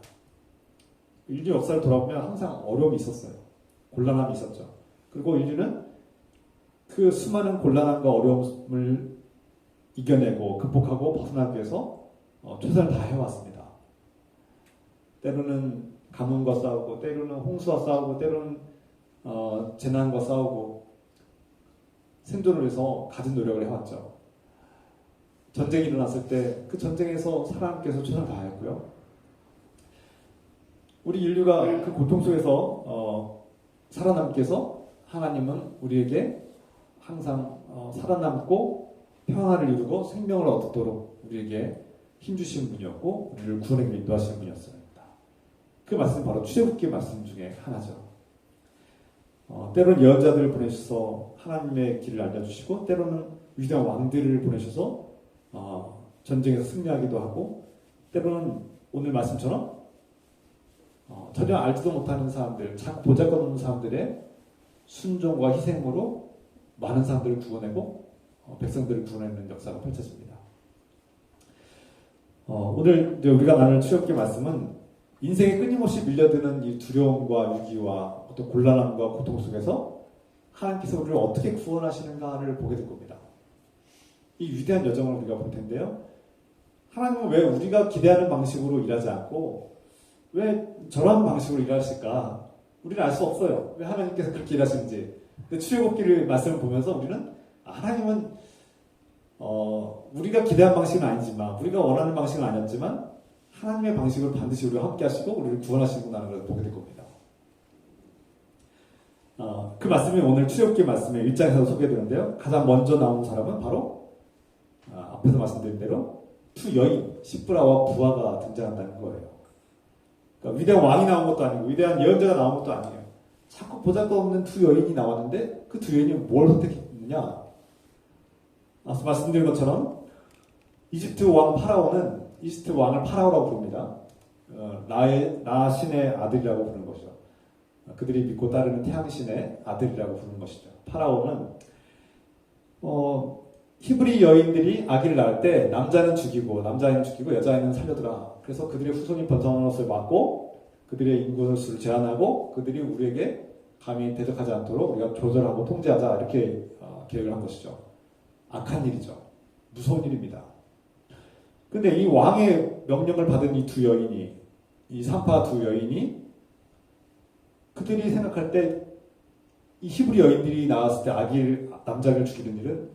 인류 역사를 돌아보면 항상 어려움이 있었어요. 곤란함이 있었죠. 그리고 인류는 그 수많은 곤란함과 어려움을 이겨내고 극복하고 벗어나기 위해서 최선을 다해왔습니다. 때로는 가뭄과 싸우고 때로는 홍수와 싸우고 때로는 재난과 싸우고 생존을 위해서 가진 노력을 해왔죠. 전쟁이 일어났을 때 그 전쟁에서 살아남기 위해서 최선을 다했고요. 우리 인류가 그 고통 속에서 살아남기 위해서 하나님은 우리에게 항상 살아남고 평안을 이루고 생명을 얻도록 우리에게 힘주신 분이었고 우리를 구원에 인도하시는 분이었습니다. 그 말씀이 바로 출애굽기 말씀 중에 하나죠. 때로는 예언자들을 보내셔서 하나님의 길을 알려주시고 때로는 위대한 왕들을 보내셔서 전쟁에서 승리하기도 하고 때로는 오늘 말씀처럼 전혀 알지도 못하는 사람들, 보잘것없는 사람들의 순종과 희생으로 많은 사람들을 구원하고 백성들을 구원하는 역사가 펼쳐집니다. 오늘 이제 우리가 나눌 출애굽기 말씀은 인생에 끊임없이 밀려드는 이 두려움과 위기와 어떤 곤란함과 고통 속에서 하나님께서 우리를 어떻게 구원하시는가를 보게 될 겁니다. 이 위대한 여정을 우리가 볼 텐데요. 하나님은 왜 우리가 기대하는 방식으로 일하지 않고 왜 저런 방식으로 일하실까? 우리는 알 수 없어요. 왜 하나님께서 그렇게 일하시는지. 근데 출애굽기를 말씀을 보면서 우리는 하나님은 우리가 기대한 방식은 아니지만 우리가 원하는 방식은 아니었지만 하나님의 방식으로 반드시 우리와 함께 하시고 우리를 구원하시는구나라는 걸 보게 될 겁니다. 그 말씀이 오늘 출애굽기 말씀의 1장에서 소개되는데요. 가장 먼저 나온 사람은 바로 앞에서 말씀드린 대로 두 여인 시브라와 부하가 등장한다는 거예요. 그러니까 위대한 왕이 나온 것도 아니고 위대한 예언자가 나온 것도 아니에요. 자꾸 보잘것없는 두 여인이 나왔는데 그 두 여인이 뭘 선택했느냐? 앞서 말씀드린 것처럼 이집트 왕을 파라오라고 부릅니다. 라 신의 아들이라고 부르는 것이죠. 그들이 믿고 따르는 태양신의 아들이라고 부르는 것이죠. 파라오는 히브리 여인들이 아기를 낳을 때 남자는 죽이고 여자아이는 살려두라. 그래서 그들의 후손이 번성하는 것을 막고 그들의 인구 수를 제한하고 그들이 우리에게 감히 대적하지 않도록 우리가 조절하고 통제하자 이렇게 계획을 한 것이죠. 악한 일이죠. 무서운 일입니다. 근데 이 왕의 명령을 받은 이 두 여인이 이 산파 두 여인이 그들이 생각할 때 이 히브리 여인들이 나왔을 때 남자를 죽이는 일은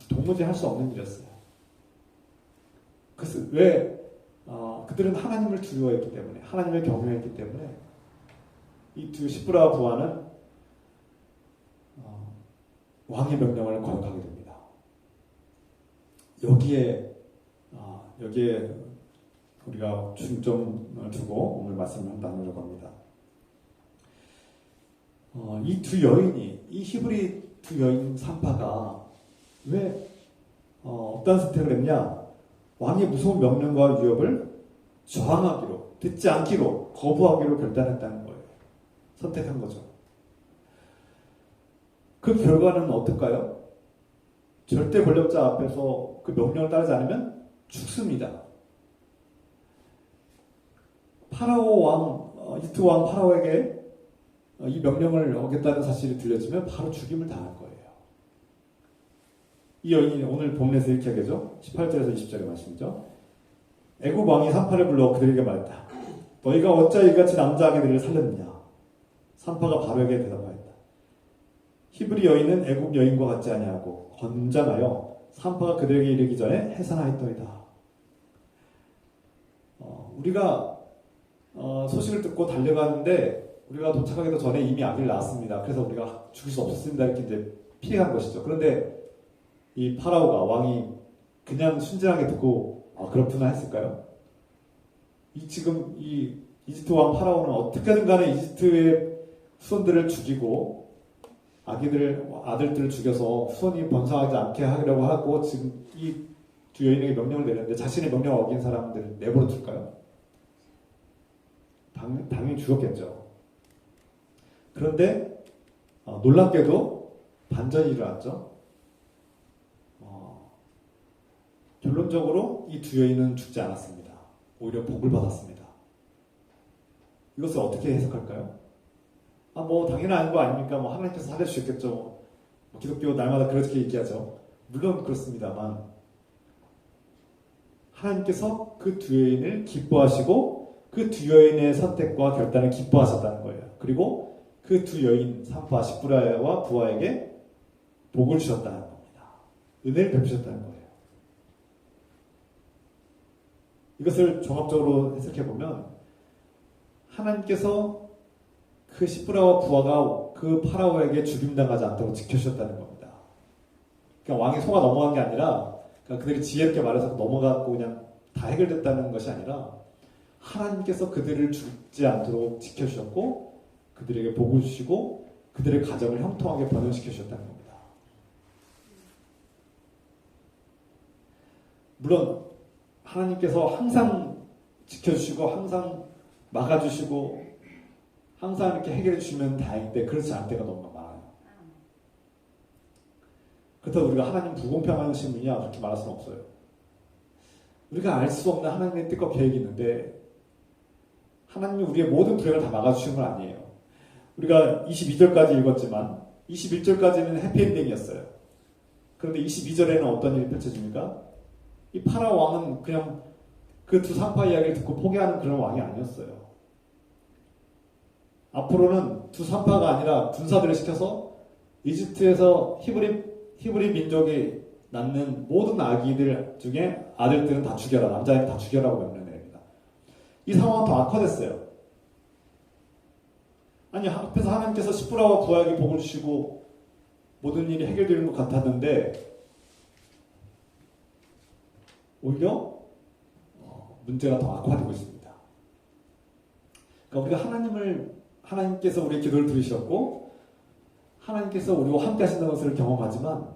도무지 할 수 없는 일이었어요. 그래서 왜 그들은 하나님을 두려워했기 때문에, 하나님을 경외했기 때문에 이 두 시브라와 부하는 왕의 명령을 거역하게 됩니다. 여기에 우리가 중점을 두고 오늘 말씀을 나누려고 합니다. 이 두 여인이, 이 히브리 두 여인 산파가 왜 어떤 선택을 했냐? 왕의 무서운 명령과 위협을 저항하기로, 듣지 않기로, 거부하기로 결단했다는 거예요. 선택한 거죠. 그 결과는 어떨까요? 절대 권력자 앞에서 그 명령을 따르지 않으면 죽습니다. 파라오 왕, 이집트 왕 파라오에게 이 명령을 어겼다는 사실이 들려지면 바로 죽임을 당할 거예요. 이 여인이 오늘 본문에서 이렇게 하겠죠? 18절에서 20절의 말씀이죠. 애굽 왕이 산파를 불러 그들에게 말했다. 너희가 어찌 이같이 남자 아기들을 살렸느냐? 산파가 바로에게 대답하였다. 히브리 여인은 애굽 여인과 같지 아니하고 건장하여 산파가 그들에게 이르기 전에 해산하였더이다. 우리가 소식을 듣고 달려가는데 우리가 도착하기도 전에 이미 아기를 낳았습니다. 그래서 우리가 죽일 수 없었습니다. 이렇게 이제 피해간 것이죠. 그런데 이 파라오가, 왕이 그냥 순진하게 듣고 그렇구나 했을까요? 지금 이 이집트 왕 파라오는 어떻게든 간에 이집트의 후손들을 죽이고 아들들을 죽여서 후손이 번성하지 않게 하려고 하고 지금 이 두 여인에게 명령을 내렸는데 자신의 명령을 어긴 사람들을 내버려 둘까요? 당연히 죽었겠죠. 그런데 놀랍게도 반전이 일어났죠. 결론적으로 이 두 여인은 죽지 않았습니다. 오히려 복을 받았습니다. 이것을 어떻게 해석할까요? 당연한 거 아닙니까? 하나님께서 살려주셨겠죠. 기독교 날마다 그렇게 얘기하죠. 물론 그렇습니다만 하나님께서 그 두 여인을 기뻐하시고 그 두 여인의 선택과 결단을 기뻐하셨다는 거예요. 그리고 그 두 여인 산파 시브라와 부하에게 복을 주셨다는 겁니다. 은혜를 베푸셨다는 거예요. 이것을 종합적으로 해석해보면 하나님께서 그 시브라와 부하가 그 파라오에게 죽임당하지 않도록 지켜주셨다는 겁니다. 그러니까 왕이 속아 넘어간 게 아니라 그들이 지혜롭게 말해서 넘어갔고 그냥 다 해결됐다는 것이 아니라 하나님께서 그들을 죽지 않도록 지켜주셨고 그들에게 복을 주시고 그들의 가정을 형통하게 번영시켜 주셨다는 겁니다. 물론 하나님께서 항상 지켜주시고 항상 막아주시고 항상 이렇게 해결해 주시면 다행인데 그렇지 않을 때가 너무 많아요. 그렇다고 우리가 하나님 불공평하신 분이야 그렇게 말할 수는 없어요. 우리가 알 수 없는 하나님의 뜻과 계획이 있는데 하나님이 우리의 모든 불행을 다 막아주시는 건 아니에요. 우리가 22절까지 읽었지만 21절까지는 해피엔딩이었어요. 그런데 22절에는 어떤 일이 펼쳐집니까? 이 파라오 왕은 그냥 그 두 산파 이야기를 듣고 포기하는 그런 왕이 아니었어요. 앞으로는 두 산파가 아니라 군사들을 시켜서 이집트에서 히브리 민족이 낳는 모든 아기들 중에 아들들은 다 죽여라, 남자애는 다 죽여라고 명령을 내립니다. 이 상황은 더 악화됐어요. 아니 앞에서 하나님께서 시브라와 부하에게 복을 주시고 모든 일이 해결되는 것 같았는데 오히려 문제가 더 악화되고 있습니다. 그러니까 우리가 하나님께서 우리의 기도를 들으셨고 하나님께서 우리와 함께 하신다는 것을 경험하지만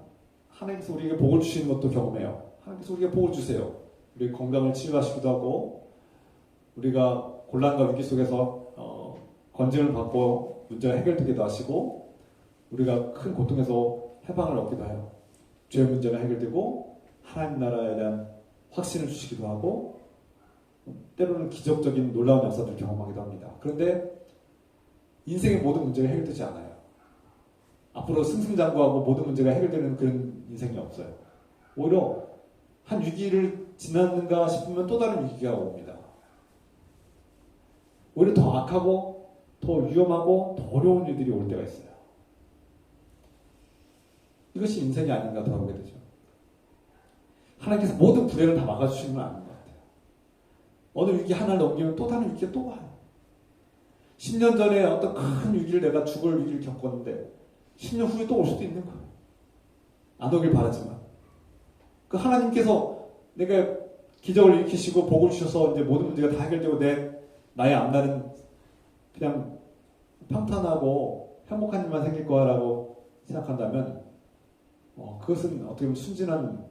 하나님께서 우리에게 복을 주시는 것도 경험해요. 하나님께서 우리에게 복을 주세요. 우리의 건강을 치유하시기도 하고 우리가 곤란과 위기 속에서 건진을 받고 문제가 해결되기도 하시고 우리가 큰 고통에서 해방을 얻기도 해요. 죄의 문제가 해결되고 하나님 나라에 대한 확신을 주시기도 하고 때로는 기적적인 놀라운 역사들을 경험하기도 합니다. 그런데 인생의 모든 문제가 해결되지 않아요. 앞으로 승승장구하고 모든 문제가 해결되는 그런 인생이 없어요. 오히려 한 위기를 지났는가 싶으면 또 다른 위기가 옵니다. 오히려 더 악하고 더 위험하고 더 어려운 일들이 올 때가 있어요. 이것이 인생이 아닌가 돌아보게 되죠. 하나님께서 모든 불행을 다 막아주시는 건 아닌 것 같아요. 어느 위기 하나를 넘기면 또 다른 위기가 또 와요. 10년 전에 어떤 큰 위기를 내가 죽을 위기를 겪었는데 10년 후에 또 올 수도 있는 거예요. 안 오길 바라지만 그 하나님께서 내가 기적을 일으키시고 복을 주셔서 이제 모든 문제가 다 해결되고 나의 앞날은 그냥 평탄하고 행복한 일만 생길 거라고 생각한다면 그것은 어떻게 보면 순진한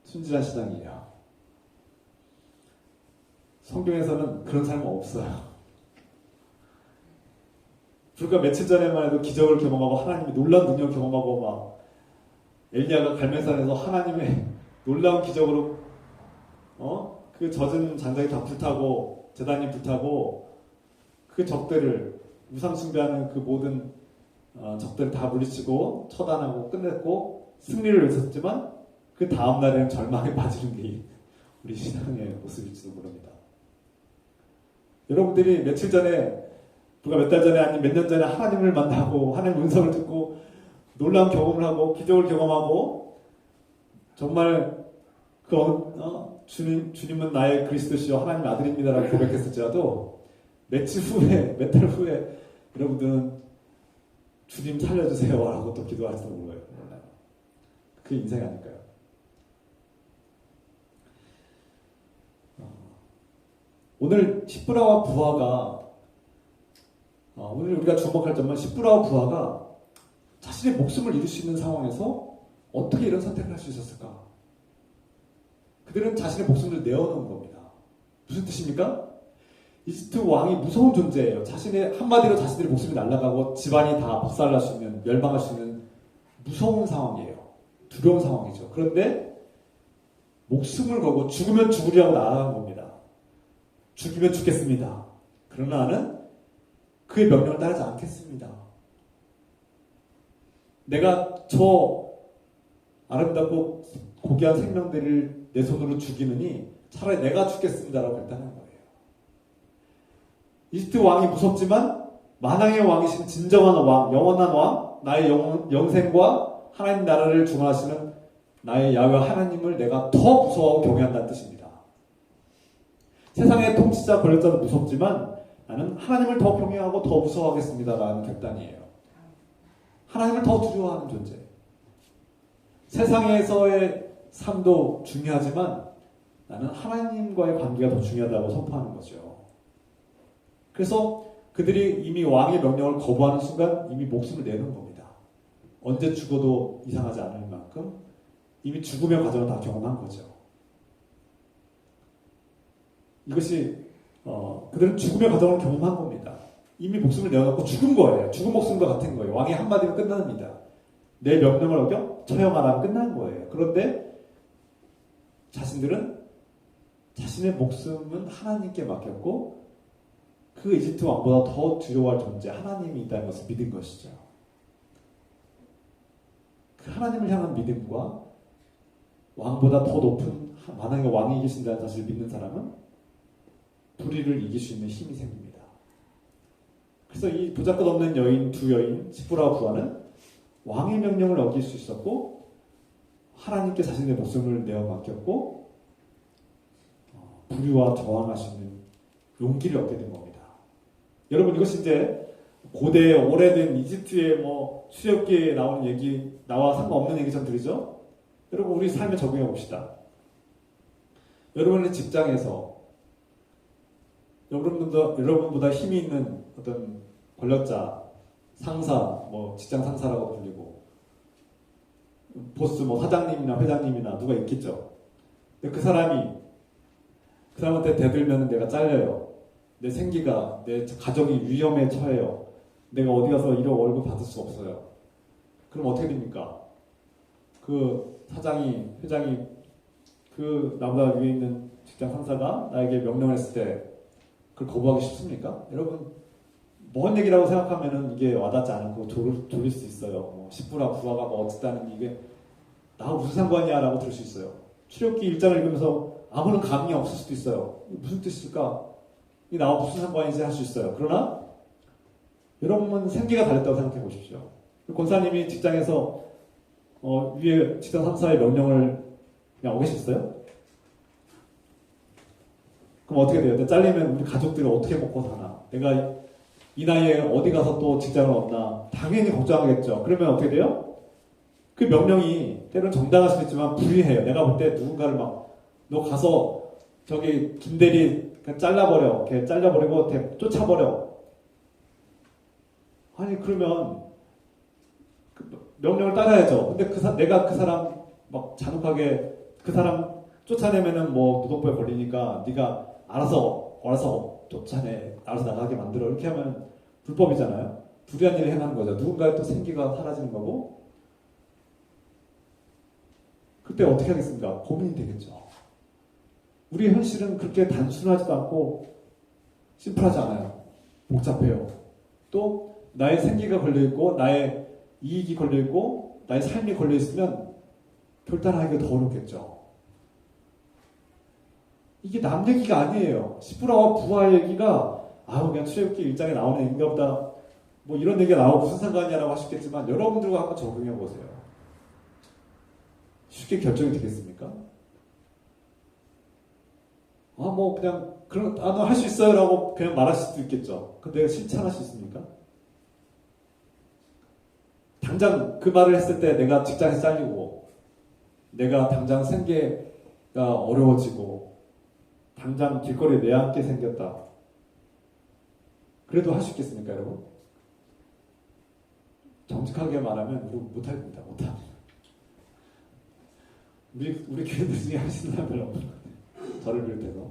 신앙이에요. 성경에서는 그런 삶은 없어요. 불과 며칠 전에만 해도 기적을 경험하고 하나님의 놀라운 능력을 경험하고 막 엘리야가 갈멜산에서 하나님의 놀라운 기적으로 그 젖은 장작이 다 불타고 제단이 불타고 그 적들을 우상 숭배하는 그 모든 적들을 다 물리치고 처단하고 끝냈고 승리를 외쳤지만 그 다음 날에는 절망에 빠지는 게 우리 신앙의 모습일지도 모릅니다. 여러분들이 며칠 전에 불과 몇 달 전에 아니면 몇 년 전에 하나님을 만나고 하나님의 음성을 듣고 놀라운 경험을 하고 기적을 경험하고 정말 주님은 나의 그리스도시요 하나님의 아들입니다라고 고백했을지라도 며칠 후에 몇 달 후에 여러분들은 주님 살려주세요라고 또 기도할지도 몰라요. 그게 인생이 아닐까요? 오늘 십부라와 부하가 오늘 우리가 주목할 점은 십부라와 부하가 자신의 목숨을 잃을 수 있는 상황에서 어떻게 이런 선택을 할 수 있었을까? 그들은 자신의 목숨을 내어놓은 겁니다. 무슨 뜻입니까? 이집트 왕이 무서운 존재예요. 한마디로 자신들의 목숨이 날아가고 집안이 다 박살날 수 있는, 멸망할 수 있는 무서운 상황이에요. 두려운 상황이죠. 그런데 목숨을 걸고 죽으면 죽으리라고 나아간 겁니다. 죽이면 죽겠습니다. 그러나 나는 그의 명령을 따르지 않겠습니다. 내가 저 아름답고 고귀한 생명들을 내 손으로 죽이느니 차라리 내가 죽겠습니다라고 결단한 거예요. 이집트 왕이 무섭지만 만왕의 왕이신 진정한 왕, 영원한 왕, 나의 영생과 하나님 나라를 중화하시는 나의 야훼 하나님을 내가 더 무서워하고 경외한다는 뜻입니다. 세상의 통치자 권력자도 무섭지만 나는 하나님을 더 경외하고 더 무서워하겠습니다라는 결단이에요. 하나님을 더 두려워하는 존재. 세상에서의 삶도 중요하지만 나는 하나님과의 관계가 더 중요하다고 선포하는 거죠. 그래서 그들이 이미 왕의 명령을 거부하는 순간 이미 목숨을 내는 겁니다. 언제 죽어도 이상하지 않을 만큼 이미 죽음의 과정을 다 경험한 거죠. 이것이 그들은 죽음의 과정을 경험한 겁니다. 이미 목숨을 내어놓고 죽은 거예요. 죽은 목숨과 같은 거예요. 왕의 한마디면 끝납니다. 내 명령을 어겨 처형하라면 끝난 거예요. 그런데 자신들은 자신의 목숨은 하나님께 맡겼고 그 이집트 왕보다 더 두려워할 존재 하나님이 있다는 것을 믿은 것이죠. 그 하나님을 향한 믿음과 왕보다 더 높은 만왕의 왕이 계신다는 사실을 믿는 사람은 불의를 이길 수 있는 힘이 생깁니다. 그래서 이 보잘것없는 두 여인 십부라와 부하는 왕의 명령을 어길 수 있었고 하나님께 자신의 목숨을 내어 맡겼고 불의와 저항할 수 있는 용기를 얻게 된 겁니다. 여러분 이것이 이제 고대 오래된 이집트의 출애굽기에 나오는 얘기 나와 상관없는 얘기 좀 드리죠. 여러분 우리 삶에 적용해 봅시다. 여러분의 직장에서 여러분보다 힘이 있는 어떤 권력자, 상사, 직장 상사라고 불리고 보스, 사장님이나 회장님이나 누가 있겠죠. 근데 그 사람한테 대들면 내가 잘려요. 내 생기가, 내 가정이 위험에 처해요. 내가 어디 가서 1억 월급 받을 수 없어요. 그럼 어떻게 됩니까? 그 사장이, 회장이 그 나보다 위에 있는 직장 상사가 나에게 명령을 했을 때 그걸 거부하기 쉽습니까? 여러분 먼 얘기라고 생각하면은 이게 와닿지 않고 졸릴 수 있어요. 십부라 부하가 어쨌다는 이게 나하고 무슨 상관이야 라고 들을 수 있어요. 출애굽기 1장을 읽으면서 아무런 감이 없을 수도 있어요. 무슨 뜻일까? 이 나와 무슨 상관이지 할 수 있어요. 그러나 여러분은 생기가 달렸다고 생각해 보십시오. 권사님이 직장에서 위에 직장 상사의 명령을 그냥 어기셨어요? 그럼 어떻게 돼요? 내가 잘리면 우리 가족들이 어떻게 먹고 사나? 내가 이 나이에 어디 가서 또 직장을 얻나? 당연히 걱정하겠죠. 그러면 어떻게 돼요? 그 명령이 때로는 정당할 수도 있지만 불리해요. 내가 볼 때 누군가를 막 너 가서 저기 김대리 그냥 잘라버려. 걔 잘라버리고 걔 쫓아버려. 아니 그러면 그 명령을 따라야죠. 근데 내가 그 사람 막 잔혹하게 그 사람 쫓아내면은 뭐 노동부에 걸리니까 네가 알아서 쫓아내, 알아서 나가게 만들어 이렇게 하면 불법이잖아요. 불의한 일을 행하는 거죠. 누군가의 또 생기가 사라지는 거고. 그때 어떻게 하겠습니까? 고민이 되겠죠. 우리의 현실은 그렇게 단순하지도 않고 심플하지 않아요. 복잡해요. 또 나의 생기가 걸려있고 나의 이익이 걸려있고 나의 삶이 걸려있으면 결단하기가 더 어렵겠죠. 이게 남 얘기가 아니에요. 시브라와 부하 얘기가 그냥 출애굽기 1장에 나오는 얘기인가 보다 뭐 이런 얘기가 나오고 무슨 상관이냐라고 하시겠지만 여러분들과 한번 적용해 보세요. 쉽게 결정이 되겠습니까? 뭐 그냥 너 할 수 있어요 라고 그냥 말하실 수도 있겠죠. 근데 실천할 수 있습니까? 당장 그 말을 했을 때 내가 직장에서 잘리고 내가 당장 생계가 어려워지고 당장 길거리에 내앉게 생겼다. 그래도 할 수 있겠습니까, 여러분? 정직하게 말하면 우리 못합니다. 못합니다. 우리 교회들 중에 하시는 사람 별로 없는 것 같아요. 저를 비롯해서.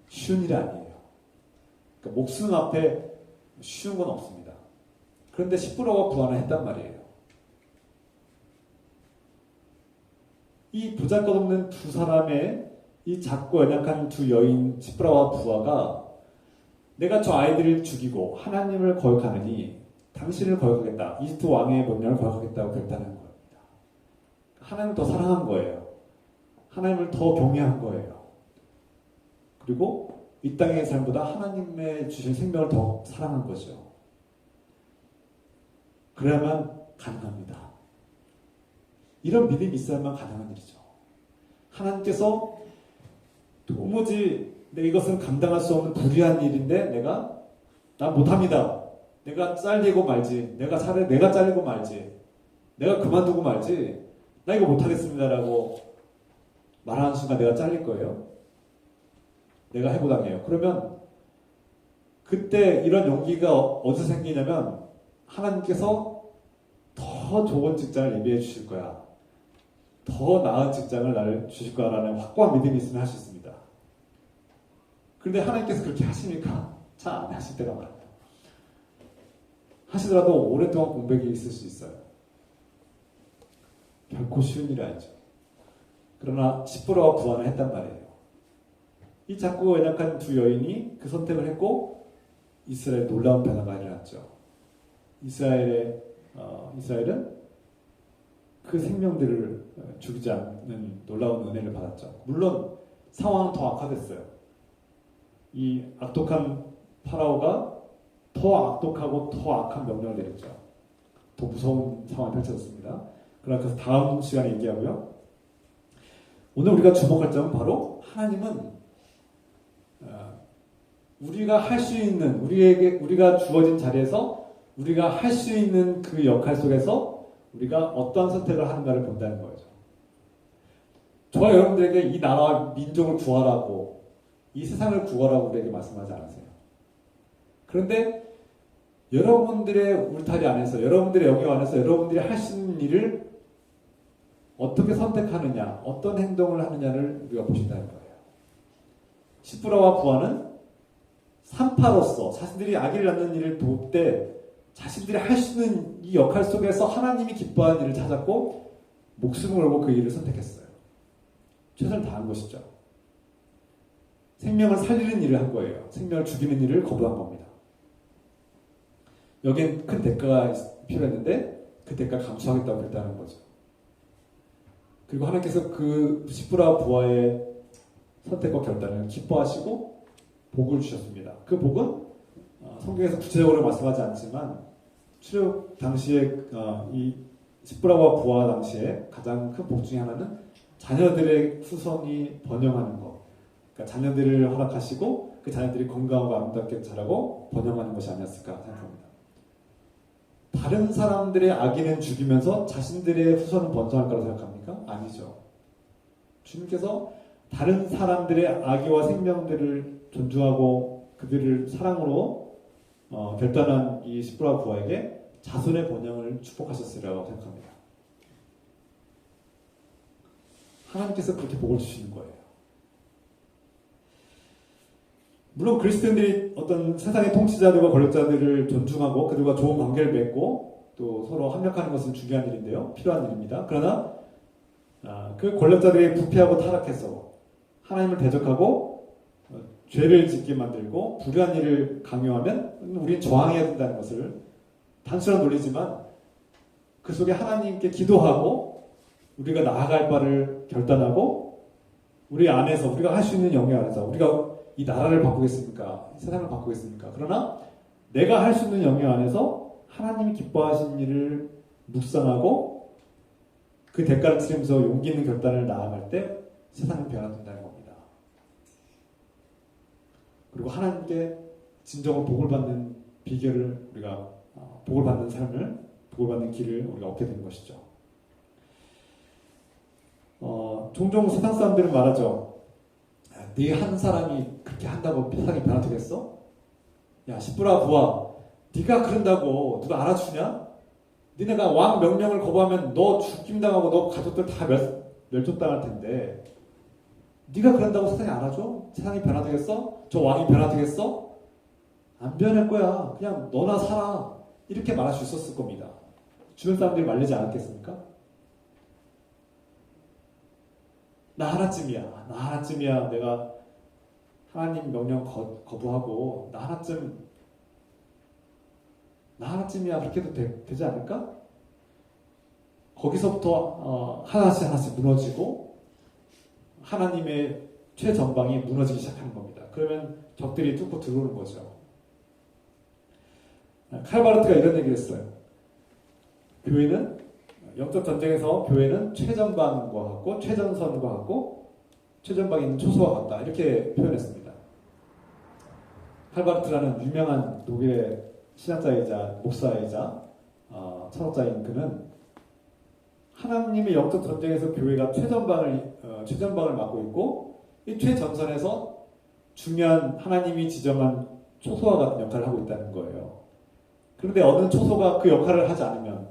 쉬운 일이 아니에요. 그러니까 목숨 앞에 쉬운 건 없습니다. 그런데 시브라와 부하는 했단 말이에요. 이 보잘것없는 두 사람의 이 작고 연약한 두 여인 시브라와 부하가 내가 저 아이들을 죽이고 하나님을 거역하느니 당신을 거역하겠다. 이집트 왕의 명령을 거역하겠다고 결단한 겁니다. 하나님을 더 사랑한 거예요. 하나님을 더 경외한 거예요. 그리고 이 땅의 삶보다 하나님의 주신 생명을 더 사랑한 거죠. 그래야만 가능합니다. 이런 믿음이 있어야만 가능한 일이죠. 하나님께서 도무지 이것은 감당할 수 없는 불의한 일인데 난 못합니다. 내가 잘리고 말지. 내가 잘리고 말지. 내가 그만두고 말지. 나 이거 못하겠습니다라고 말하는 순간 내가 잘릴 거예요. 내가 해고당해요. 그러면 그때 이런 용기가 어디서 생기냐면 하나님께서 더 좋은 직장을 예비해 주실 거야. 더 나은 직장을 나를 주실 거라는 확고한 믿음이 있으면 할 수 있습니다. 그런데 하나님께서 그렇게 하십니까? 잘 안 하실 때가 많아요. 하시더라도 오랫동안 공백이 있을 수 있어요. 결코 쉬운 일이 아니죠. 그러나 시브라와 부하는 했단 말이에요. 이 작고 연약한 두 여인이 그 선택을 했고 이스라엘에 놀라운 변화가 일어났죠. 이스라엘은 그 생명들을 죽이지 않는 놀라운 은혜를 받았죠. 물론 상황은 더 악화됐어요. 이 악독한 파라오가 더 악독하고 더 악한 명령을 내렸죠. 더 무서운 상황이 펼쳐졌습니다. 그래서 다음 시간에 얘기하고요. 오늘 우리가 주목할 점은 바로 하나님은 우리가 할 수 있는 우리가 주어진 자리에서 우리가 할 수 있는 그 역할 속에서 우리가 어떠한 선택을 하는가를 본다는 거죠. 저와 여러분들에게 이 나라와 민족을 구하라고 이 세상을 구하라고 우리에게 말씀하지 않으세요. 그런데 여러분들의 울타리 안에서 여러분들의 영역 안에서 여러분들이 할 수 있는 일을 어떻게 선택하느냐 어떤 행동을 하느냐를 우리가 보신다는 거예요. 시브라와 부하는 산파로서 자신들이 아기를 낳는 일을 돕되 자신들이 할 수 있는 이 역할 속에서 하나님이 기뻐하는 일을 찾았고 목숨을 걸고 그 일을 선택했어요. 최선을 다한 것이죠. 생명을 살리는 일을 한 거예요. 생명을 죽이는 일을 거부한 겁니다. 여기엔 큰 대가가 필요했는데 그 대가를 감수하겠다고 결단한 거죠. 그리고 하나님께서 그 시브라 부하의 선택과 결단을 기뻐하시고 복을 주셨습니다. 그 복은 성경에서 구체적으로 말씀하지 않지만 출애굽 당시에 이 시브라와 부하 당시에 가장 큰 복 중에 하나는 자녀들의 후손이 번영하는 것, 그러니까 자녀들을 허락하시고 그 자녀들이 건강하고 아름답게 자라고 번영하는 것이 아니었을까 생각합니다. 다른 사람들의 아기는 죽이면서 자신들의 후손은 번성할 거라고 생각합니까? 아니죠. 주님께서 다른 사람들의 아기와 생명들을 존중하고 그들을 사랑으로 결단한 이 십부라 부하에게 자손의 번영을 축복하셨으리라고 생각합니다. 하나님께서 그렇게 복을 주시는 거예요. 물론 그리스도인들이 어떤 세상의 통치자들과 권력자들을 존중하고 그들과 좋은 관계를 맺고 또 서로 협력하는 것은 중요한 일인데요. 필요한 일입니다. 그러나 그 권력자들이 부패하고 타락해서 하나님을 대적하고 죄를 짓게 만들고 불의한 일을 강요하면 우리는 저항해야 된다는 것을 단순한 논리지만 그 속에 하나님께 기도하고 우리가 나아갈 바를 결단하고 우리 안에서 우리가 할 수 있는 영역 안에서 우리가 이 나라를 바꾸겠습니까? 세상을 바꾸겠습니까? 그러나 내가 할 수 있는 영역 안에서 하나님이 기뻐하신 일을 묵상하고 그 대가를 치르면서 용기 있는 결단을 나아갈 때 세상은 변화된다는 겁니다. 그리고 하나님께 진정으로 복을 받는 비결을 우리가 복을 받는 삶을 복을 받는 길을 우리가 얻게 되는 것이죠. 종종 세상 사람들은 말하죠. 네 한 사람이 그렇게 한다고 세상이 변화되겠어? 야 십부라 부하 네가 그런다고 누가 알아주냐? 니네가 왕 명령을 거부하면 너 죽임당하고 너 가족들 다 멸종당할 텐데 네가 그런다고 세상이 알아줘? 세상이 변화되겠어? 저 왕이 변화되겠어? 안 변할 거야. 그냥 너나 살아. 이렇게 말할 수 있었을 겁니다. 주변 사람들이 말리지 않았겠습니까? 나 하나쯤이야. 내가 하나님 명령 거부하고 나 하나쯤이야. 그렇게 해도 되지 않을까? 거기서부터 하나씩 무너지고 하나님의 최전방이 무너지기 시작하는 겁니다. 그러면 적들이 뚫고 들어오는 거죠. 칼바르트가 이런 얘기를 했어요. 교회는 영적 전쟁에서 교회는 최전방과 같고 최전선과 같고 최전방에 있는 초소와 같다. 이렇게 표현했습니다. 칼바르트라는 유명한 독일의 신학자이자 목사이자 철학자인 그는 하나님의 영적 전쟁에서 교회가 최전방을 맡고 있고 이 최전선에서 중요한 하나님이 지정한 초소와 같은 역할을 하고 있다는 거예요. 그런데 어느 초소가 그 역할을 하지 않으면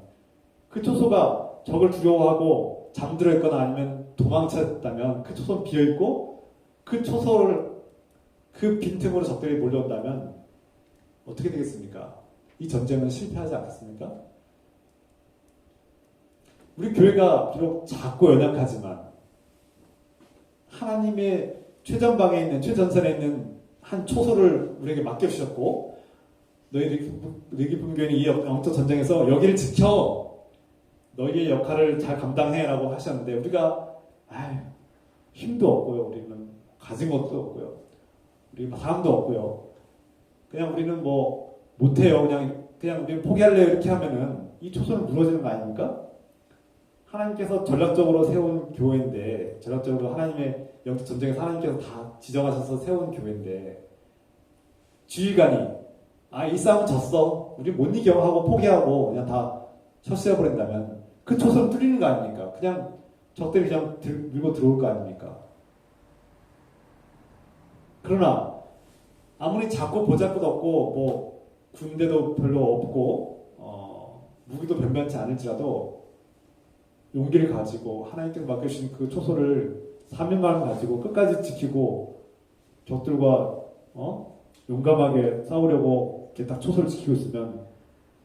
그 초소가 적을 두려워하고 잠들어 있거나 아니면 도망쳤다면 그 초소는 비어있고 그 초소를 그 빈틈으로 적들이 몰려온다면 어떻게 되겠습니까? 이 전쟁은 실패하지 않겠습니까? 우리 교회가 비록 작고 연약하지만 하나님의 최전방에 있는 최전선에 있는 한 초소를 우리에게 맡겨주셨고 너희 느기품 교회는 이 영적 전쟁에서 여기를 지켜 너희의 역할을 잘 감당해라고 하셨는데 우리가 힘도 없고요. 우리는 가진 것도 없고요. 우리 사람도 없고요. 그냥 우리는 뭐 못해요. 그냥 우리는 포기할래요. 이렇게 하면은 이 초소는 무너지는 거 아닙니까? 하나님께서 전략적으로 세운 교회인데 전략적으로 하나님의 영적 전쟁에서 하나님께서 다 지정하셔서 세운 교회인데 지휘관이 이 싸움 졌어. 우리 못 이겨 하고 포기하고 그냥 다 철수해버린다면 그 초소는 뚫리는 거 아닙니까? 그냥 적들이 그냥 밀고 들어올 거 아닙니까? 그러나 아무리 작고 보잘것 없고 뭐 군대도 별로 없고 무기도 변변치 않을지라도 용기를 가지고 하나님께서 맡겨주신 그 초소를 사명감을 가지고 끝까지 지키고 적들과 용감하게 싸우려고 이렇게 딱 초소를 지키고 있으면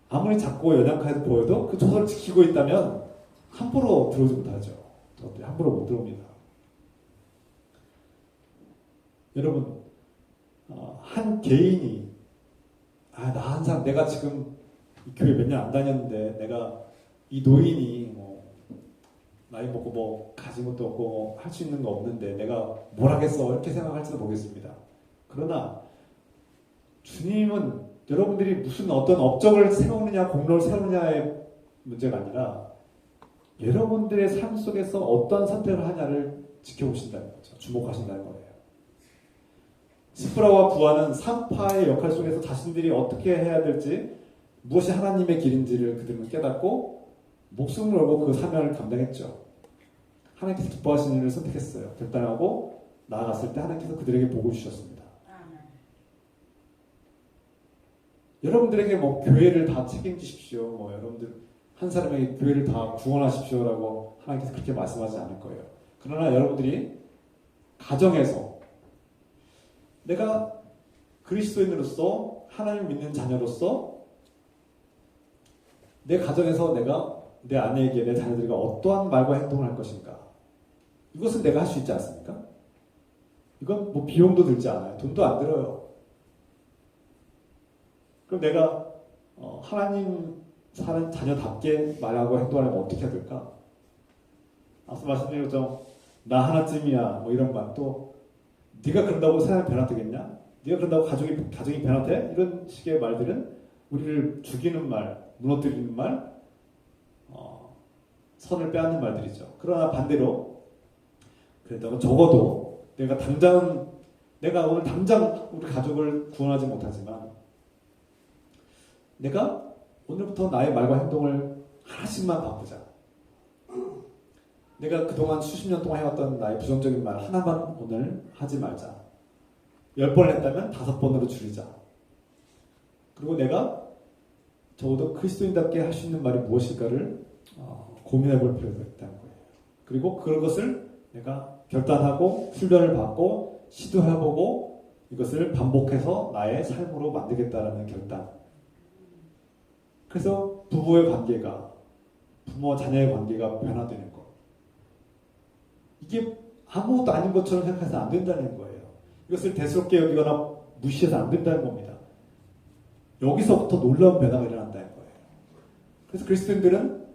아무리 작고 연약해 보여도 그 초소를 지키고 있다면 함부로 들어오지 못하죠. 적들이 함부로 못 들어옵니다. 여러분 한 개인이 나 항상 내가 지금 이 교회 몇 년 안 다녔는데 내가 이 노인이 나이 먹고 뭐 가진 것도 없고 할 수 있는 거 없는데 내가 뭘 하겠어 이렇게 생각할지도 모르겠습니다. 그러나 주님은 여러분들이 무슨 어떤 업적을 세우느냐 공로를 세우느냐의 문제가 아니라 여러분들의 삶 속에서 어떤 선택을 하냐를 지켜보신다는 거죠. 주목하신다는 거예요. 시프라와 부하는 산파의 역할 속에서 자신들이 어떻게 해야 될지, 무엇이 하나님의 길인지를 그들은 깨닫고 목숨을 걸고 그 사명을 감당했죠. 하나님께서 기뻐하시는 일을 선택했어요. 결단하고 나아갔을 때 하나님께서 그들에게 복을 주셨습니다. 여러분들에게 뭐 교회를 다 책임지십시오, 뭐 여러분들 한 사람에게 교회를 다 구원하십시오라고 하나님께서 그렇게 말씀하지 않을 거예요. 그러나 여러분들이 가정에서 내가 그리스도인으로서 하나님 믿는 자녀로서 내 가정에서 내가 내 아내에게 내 자녀들에게 어떠한 말과 행동을 할 것인가, 이것은 내가 할 수 있지 않습니까? 이건 뭐 비용도 들지 않아요. 돈도 안 들어요. 그럼 내가 하나님 사는 자녀답게 말하고 행동하려면 어떻게 해야 될까? 앞서 말씀드린 것처럼 나 하나쯤이야 뭐 이런 말, 또 네가 그런다고 세상이 변화되겠냐? 네가 그런다고 가정이 변화돼? 이런 식의 말들은 우리를 죽이는 말, 무너뜨리는 말, 선을 빼앗는 말들이죠. 그러나 반대로 그랬다고 적어도 내가 오늘 당장 우리 가족을 구원하지 못하지만 내가 오늘부터 나의 말과 행동을 하나씩만 바꾸자. 내가 그동안 수십 년 동안 해왔던 나의 부정적인 말 하나만 오늘 하지 말자. 10번을 했다면 5번으로 줄이자. 그리고 내가 적어도 그리스도인답게 할 수 있는 말이 무엇일까를 고민해 볼 필요가 있다는 거예요. 그리고 그것을 내가 결단하고 훈련을 받고 시도해보고 이것을 반복해서 나의 삶으로 만들겠다라는 결단. 그래서 부부의 관계가, 부모와 자녀의 관계가 변화되는 것. 이게 아무것도 아닌 것처럼 생각해서 안 된다는 거예요. 이것을 대수롭게 여기거나 무시해서 안 된다는 겁니다. 여기서부터 놀라운 변화가 일어난다는 거예요. 그래서 그리스도인들은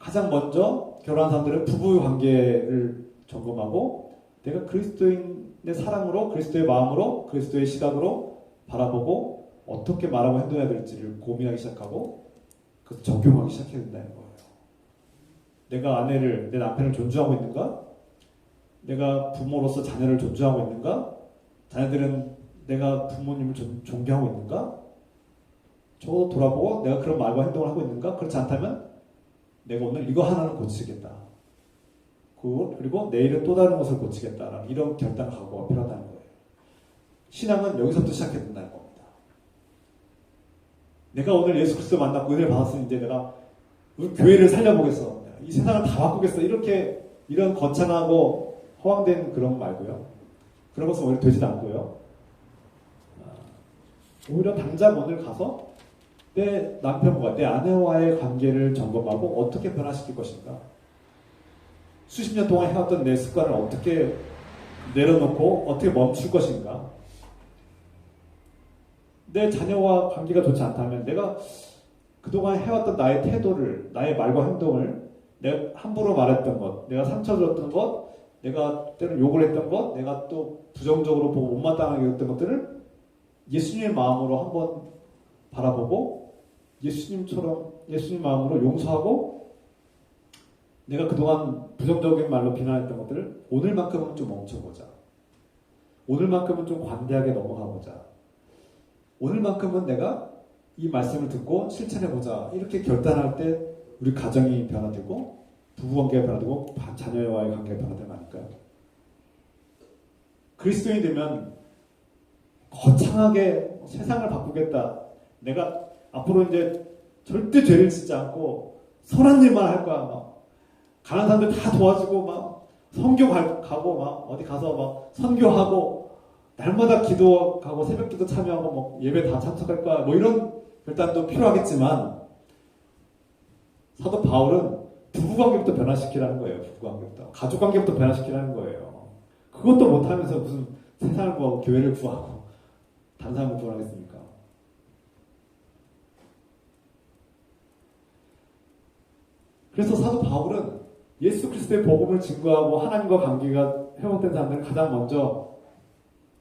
가장 먼저 결혼한 사람들은 부부의 관계를 점검하고 내가 그리스도인의 사랑으로, 그리스도의 마음으로, 그리스도의 시각으로 바라보고 어떻게 말하고 행동해야 될지를 고민하기 시작하고 그것을 적용하기 시작해야 된다는 거예요. 내가 내 남편을 존중하고 있는가? 내가 부모로서 자녀를 존중하고 있는가? 자녀들은 내가 부모님을 존경하고 있는가? 저도 돌아보고 내가 그런 말과 행동을 하고 있는가? 그렇지 않다면 내가 오늘 이거 하나는 고치겠다. 그리고 내일은 또 다른 것을 고치겠다라는 이런 결단 각오가 필요하다는 거예요. 신앙은 여기서부터 시작해야 된다는 겁니다. 내가 오늘 예수 그리스도 만났고 은혜를 받았으니 이제 내가 우리 교회를 살려보겠어. 이 세상을 다 바꾸겠어. 이런 거창하고 허황된 그런 거 말고요. 그런 것은 오히려 되지도 않고요. 오히려 당장 오늘 가서 내 남편과 내 아내와의 관계를 점검하고 어떻게 변화시킬 것인가. 수십 년 동안 해왔던 내 습관을 어떻게 내려놓고 어떻게 멈출 것인가. 내 자녀와 관계가 좋지 않다면 내가 그동안 해왔던 나의 태도를, 나의 말과 행동을, 내가 함부로 말했던 것, 내가 상처 줬던 것, 내가 때로 욕을 했던 것, 내가 또 부정적으로 보고 못마땅하게 했던 것들을 예수님의 마음으로 한번 바라보고 예수님 마음으로 용서하고 내가 그동안 부정적인 말로 비난했던 것들을 오늘만큼은 좀 멈춰보자. 오늘만큼은 좀 관대하게 넘어가보자. 오늘만큼은 내가 이 말씀을 듣고 실천해보자. 이렇게 결단할 때 우리 가정이 변화되고 부부관계가 변화되고 자녀와의 관계가 변화되면 아닐까요? 그리스도인이 되면 거창하게 세상을 바꾸겠다. 내가 앞으로 이제 절대 죄를 짓지 않고 선한 일만 할 거야. 막 가난한 사람들 다 도와주고 막 선교 가고 막 어디 가서 막 선교하고 날마다 기도 가고 새벽 기도 참여하고 뭐 예배 다 참석할 거야. 뭐 이런 결단도 필요하겠지만 사도 바울은 부부관계부터 변화시키라는 거예요. 부부관계부터. 가족관계부터 변화시키라는 거예요. 그것도 못하면서 무슨 세상을 구하고 교회를 구하고 다른 사람을 구원하겠습니까? 그래서 사도 바울은 예수 그리스도의 복음을 증거하고 하나님과 관계가 회복된 사람들은 가장 먼저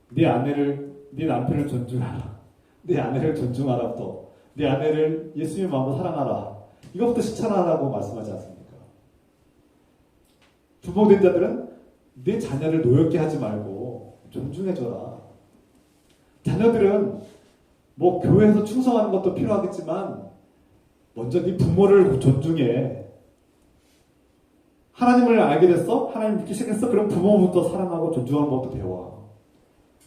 네 남편을 존중하라. 네 아내를 존중하라. 또 네 아내를 예수님의 마음으로 사랑하라. 이것부터 실천하라고 말씀하지 않습니까? 부모된 자들은 내 자녀를 노엽게 하지 말고 존중해줘라. 자녀들은 뭐 교회에서 충성하는 것도 필요하겠지만 먼저 네 부모를 존중해. 하나님을 알게 됐어? 하나님 믿기 시작했어? 그럼 부모부터 사랑하고 존중하는 것도 배워.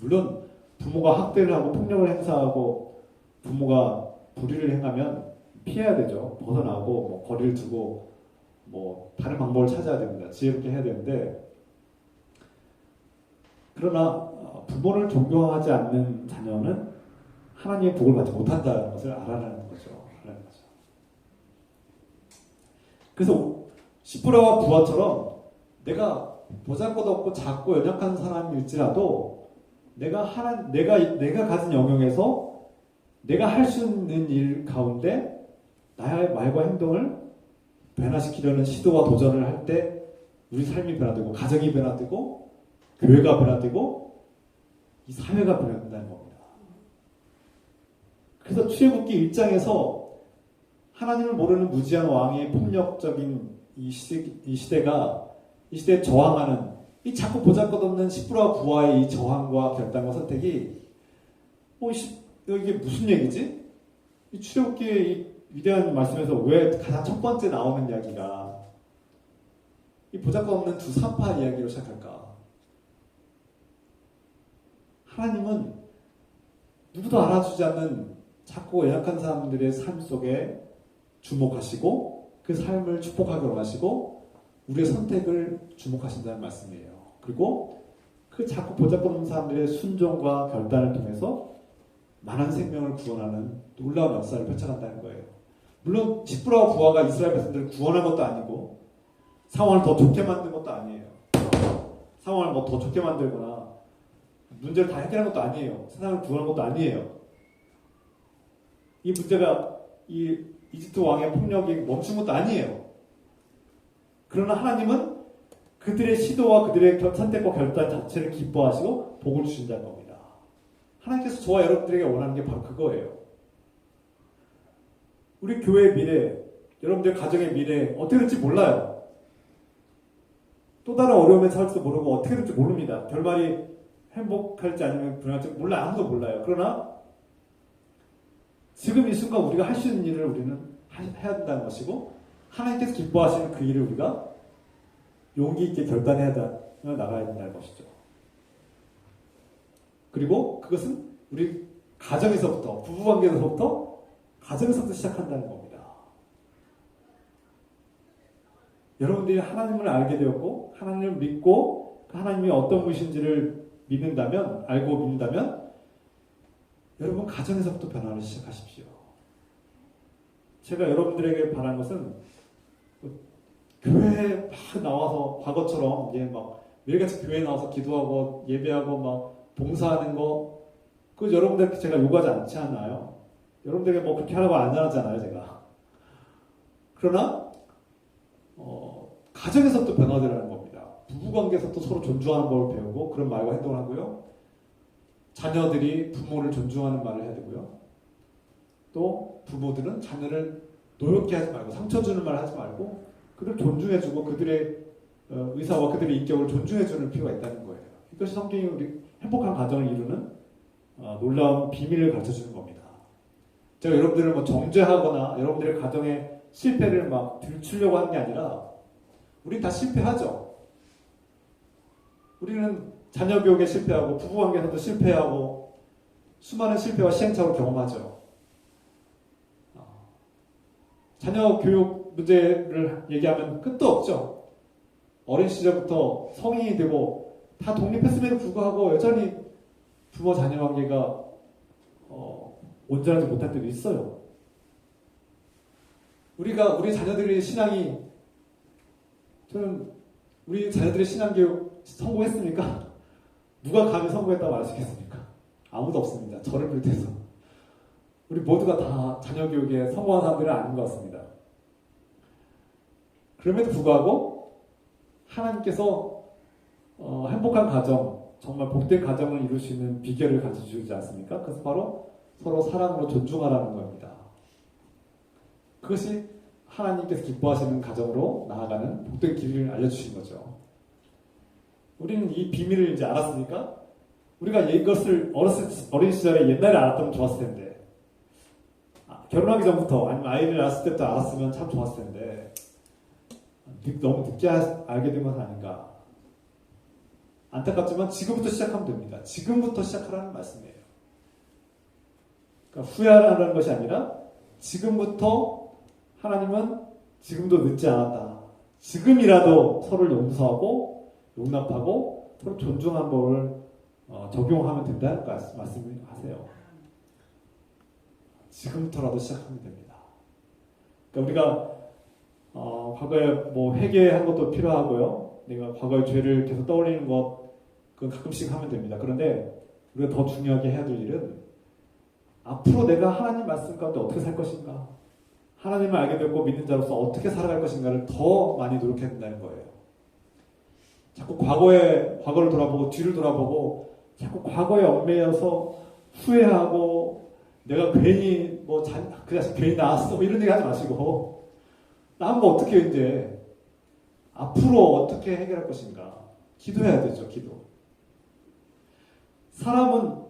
물론 부모가 학대를 하고 폭력을 행사하고 부모가 불의를 행하면 피해야 되죠. 벗어나고 뭐 거리를 두고 뭐 다른 방법을 찾아야 됩니다. 지혜롭게 해야 되는데, 그러나 부모를 존경하지 않는 자녀는 하나님의 복을 받지 못한다는 것을 알아라는 거죠. 그래서 시프라와 부하처럼 내가 보잘것없고 작고 연약한 사람일지라도 내가 가진 영역에서 내가 할 수 있는 일 가운데 나의 말과 행동을 변화시키려는 시도와 도전을 할 때 우리 삶이 변화되고 가정이 변화되고 교회가 변화되고 이 사회가 변화된다는 겁니다. 그래서 출애굽기 1장에서 하나님을 모르는 무지한 왕의 폭력적인 이 시대에 저항하는 이 자꾸 보잘것없는 시프라와 부하의 이 저항과 결단과 선택이 이게 무슨 얘기지? 이 출애굽기의 이 위대한 말씀에서 왜 가장 첫 번째 나오는 이야기가 이 보잘것없는 두 사파 이야기로 시작할까? 하나님은 누구도 알아주지 않는 작고 연약한 사람들의 삶 속에 주목하시고 그 삶을 축복하게 원하시고 우리의 선택을 주목하신다는 말씀이에요. 그리고 그 작고 보잘것없는 사람들의 순종과 결단을 통해서 많은 생명을 구원하는 놀라운 역사를 펼쳐간다는 거예요. 물론 시프라와 부하가 이스라엘 백성들을 구원한 것도 아니고 상황을 더 좋게 만든 것도 아니에요. 상황을 뭐 더 좋게 만들거나 문제를 다 해결한 것도 아니에요. 세상을 구원한 것도 아니에요. 이 문제가 이 이집트 왕의 폭력이 멈춘 것도 아니에요. 그러나 하나님은 그들의 시도와 그들의 선택과 결단 자체를 기뻐하시고 복을 주신다는 겁니다. 하나님께서 저와 여러분들에게 원하는 게 바로 그거예요. 우리 교회의 미래, 여러분들 가정의 미래 어떻게 될지 몰라요. 또 다른 어려움에 처할지도 모르고 어떻게 될지 모릅니다. 결말이 행복할지 아니면 불행할지 아무도 몰라요. 그러나 지금 이 순간 우리가 할 수 있는 일을 우리는 해야 된다는 것이고 하나님께서 기뻐하시는 그 일을 우리가 용기 있게 결단해야 나가야 된다는 것이죠. 그리고 그것은 우리 가정에서부터 부부관계에서부터 가정에서부터 시작한다는 겁니다. 여러분들이 하나님을 알게 되었고 하나님을 믿고 하나님이 어떤 분이신지를 알고 믿는다면 여러분 가정에서부터 변화를 시작하십시오. 제가 여러분들에게 바라는 것은 교회에 막 나와서 과거처럼 이제 막 매일같이 교회에 나와서 기도하고 예배하고 막 봉사하는 거 그 여러분들께 제가 요구하지 않지 않아요. 여러분들에게 뭐 그렇게 하라고 안 하잖아요, 제가. 그러나 가정에서부터 변화되라는 겁니다. 부부관계에서부터 서로 존중하는 걸 배우고 그런 말과 행동을 하고요. 자녀들이 부모를 존중하는 말을 해야 되고요. 또 부모들은 자녀를 노엽게 하지 말고 상처 주는 말을 하지 말고 그들을 존중해주고 그들의 의사와 그들의 인격을 존중해주는 필요가 있다는 거예요. 이것이 성경이 우리 행복한 가정을 이루는 놀라운 비밀을 가르쳐주는 겁니다. 제가 여러분들을 뭐 정죄하거나 여러분들의 가정의 실패를 막 들추려고 하는 게 아니라 우린 다 실패하죠. 우리는 자녀 교육에 실패하고 부부관계에서도 실패하고 수많은 실패와 시행착오를 경험하죠. 자녀 교육 문제를 얘기하면 끝도 없죠. 어린 시절부터 성인이 되고 다 독립했음에도 불구하고 여전히 부모 자녀 관계가 온전하지 못할 때도 있어요. 우리 자녀들의 신앙이 저는 우리 자녀들의 신앙교육 성공했습니까? 누가 감히 성공했다고 말 수 있겠습니까? 아무도 없습니다. 저를 비롯해서. 우리 모두가 다 자녀 교육에 성공한 사람들은 아닌 것 같습니다. 그럼에도 불구하고 하나님께서 행복한 가정, 정말 복된 가정을 이룰 수 있는 비결을 가르쳐주지 않습니까? 그래서 바로 서로 사랑으로 존중하라는 겁니다. 그것이 하나님께서 기뻐하시는 가정으로 나아가는 복된 길을 알려주신 거죠. 우리는 이 비밀을 이제 알았으니까 우리가 이것을 어린 시절에 옛날에 알았다면 좋았을 텐데, 결혼하기 전부터 아니면 아이를 낳았을 때부터 알았으면 참 좋았을 텐데, 너무 늦게 알게 된 것은 아닌가. 안타깝지만 지금부터 시작하면 됩니다. 지금부터 시작하라는 말씀이에요. 그러니까 후회하라는 것이 아니라 지금부터 하나님은 지금도 늦지 않았다. 지금이라도 서로를 용서하고 용납하고 서로 존중한 법을 적용하면 된다는 말씀을 하세요. 지금부터라도 시작하면 됩니다. 그러니까 우리가 과거에 뭐 회개한 것도 필요하고요. 내가 과거의 죄를 계속 떠올리는 것 그건 가끔씩 하면 됩니다. 그런데 우리가 더 중요하게 해야 될 일은 앞으로 내가 하나님 말씀 가운데 어떻게 살 것인가, 하나님을 알게 되고 믿는 자로서 어떻게 살아갈 것인가를 더 많이 노력해야 된다는 거예요. 자꾸 과거를 돌아보고 뒤를 돌아보고 자꾸 과거에 얽매여서 후회하고 내가 괜히 그 자식 괜히 낳았어 이런 얘기 하지 마시고 나은 거 어떻게 이제 앞으로 어떻게 해결할 것인가 기도해야 되죠. 기도. 사람은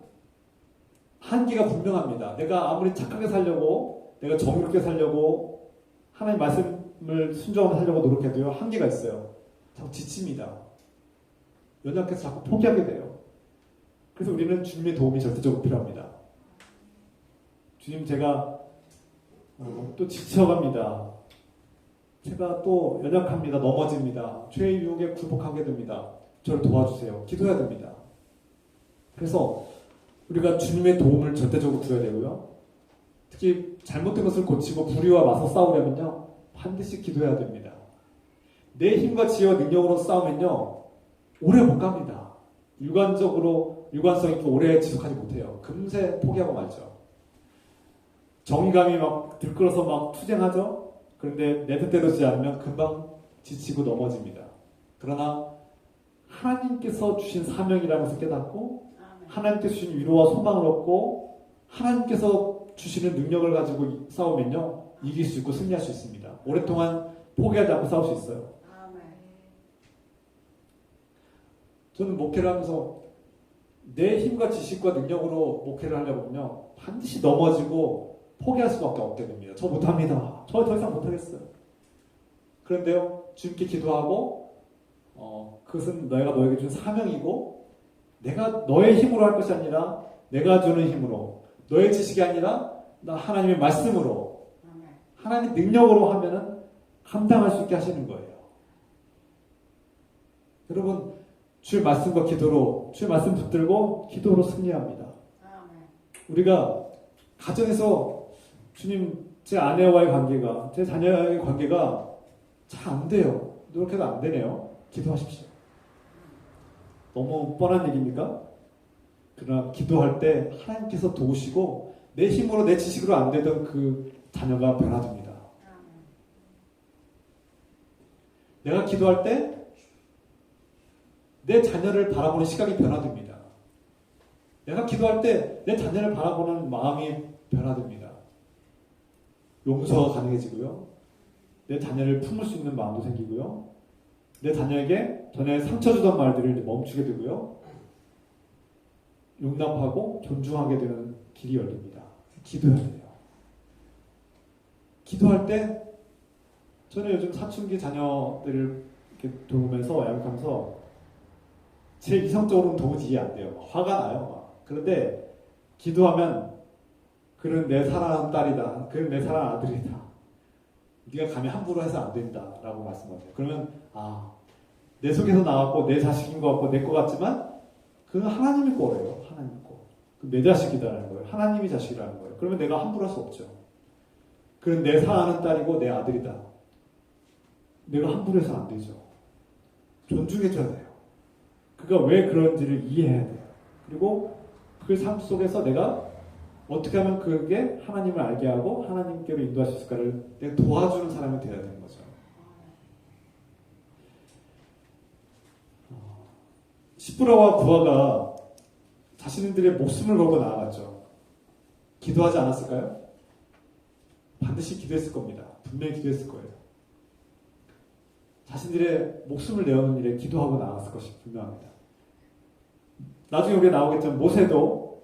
한계가 분명합니다. 내가 아무리 착하게 살려고 내가 정의롭게 살려고 하나님 말씀을 순종하며 살려고 노력해도요 한계가 있어요. 자꾸 지칩니다. 연약해서 자꾸 포기하게 돼요. 그래서 우리는 주님의 도움이 절대적으로 필요합니다. 주님 제가 또 지쳐갑니다. 제가 또 연약합니다. 넘어집니다. 죄의 유혹에 굴복하게 됩니다. 저를 도와주세요. 기도해야 됩니다. 그래서 우리가 주님의 도움을 절대적으로 구해야 되고요. 특히 잘못된 것을 고치고 불의와 맞서 싸우려면요. 반드시 기도해야 됩니다. 내 힘과 지혜와 능력으로 싸우면요. 오래 못 갑니다. 일관성 있고 오래 지속하지 못해요. 금세 포기하고 말죠. 정의감이 막 들끓어서 막 투쟁하죠. 그런데 내 뜻대로 되지 않으면 금방 지치고 넘어집니다. 그러나 하나님께서 주신 사명이라는 것을 깨닫고 하나님께서 주신 위로와 소망을 얻고 하나님께서 주시는 능력을 가지고 싸우면요. 이길 수 있고 승리할 수 있습니다. 오랫동안 포기하지 않고 싸울 수 있어요. 저는 목회를 하면서 내 힘과 지식과 능력으로 목회를 하려면요. 반드시 넘어지고 포기할 수밖에 없게 됩니다. 저 못합니다. 저 더 이상 못하겠어요. 그런데요. 주님께 기도하고 그것은 내가 너에게 준 사명이고 내가 너의 힘으로 할 것이 아니라 내가 주는 힘으로 너의 지식이 아니라 나 하나님의 말씀으로 하나님의 능력으로 하면은 감당할 수 있게 하시는 거예요. 여러분 주의 말씀과 기도로 주의 말씀 붙들고 기도로 승리합니다. 우리가 가정에서 주님 제 아내와의 관계가 제 자녀와의 관계가 잘 안 돼요. 노력해도 안 되네요. 기도하십시오. 너무 뻔한 얘기입니까? 그러나 기도할 때 하나님께서 도우시고 내 힘으로 내 지식으로 안 되던 그 자녀가 변화됩니다. 내가 기도할 때 내 자녀를 바라보는 시각이 변화됩니다. 내가 기도할 때 내 자녀를 바라보는 마음이 변화됩니다. 용서가 가능해지고요. 내 자녀를 품을 수 있는 마음도 생기고요. 내 자녀에게 전에 상처 주던 말들을 멈추게 되고요. 용납하고 존중하게 되는 길이 열립니다. 기도해야 돼요. 기도할 때 저는 요즘 사춘기 자녀들을 이렇게 돌보면서 양육하면서 제 이성적으로는 도무지 이해 안 돼요. 화가 나요. 막. 그런데 기도하면 그는 내 사랑하는 딸이다. 그는 내 사랑하는 아들이다. 네가 감히 함부로 해서 안 된다라고 말씀하세요. 그러면 내 속에서 나왔고 내 자식인 것 같고 내 것 같지만 그건 하나님의 거래요. 하나님 거. 내 자식이라는 거예요. 하나님이 자식이라는 거예요. 그러면 내가 함부로 할 수 없죠. 그는 내 사랑하는 딸이고 내 아들이다. 내가 함부로 해서 안 되죠. 존중해줘야 돼요. 그가 왜 그런지를 이해해야 돼요. 그리고 그 삶 속에서 내가 어떻게 하면 그게 하나님을 알게 하고 하나님께로 인도할 수 있을까를 내가 도와주는 사람이 되어야 되는 거죠. 시브라와 부하가 자신들의 목숨을 걸고 나아갔죠. 기도하지 않았을까요? 반드시 기도했을 겁니다. 분명히 기도했을 거예요. 자신들의 목숨을 내어놓는 일에 기도하고 나아갔을 것이 분명합니다. 나중에 우리가 나오겠지만 모세도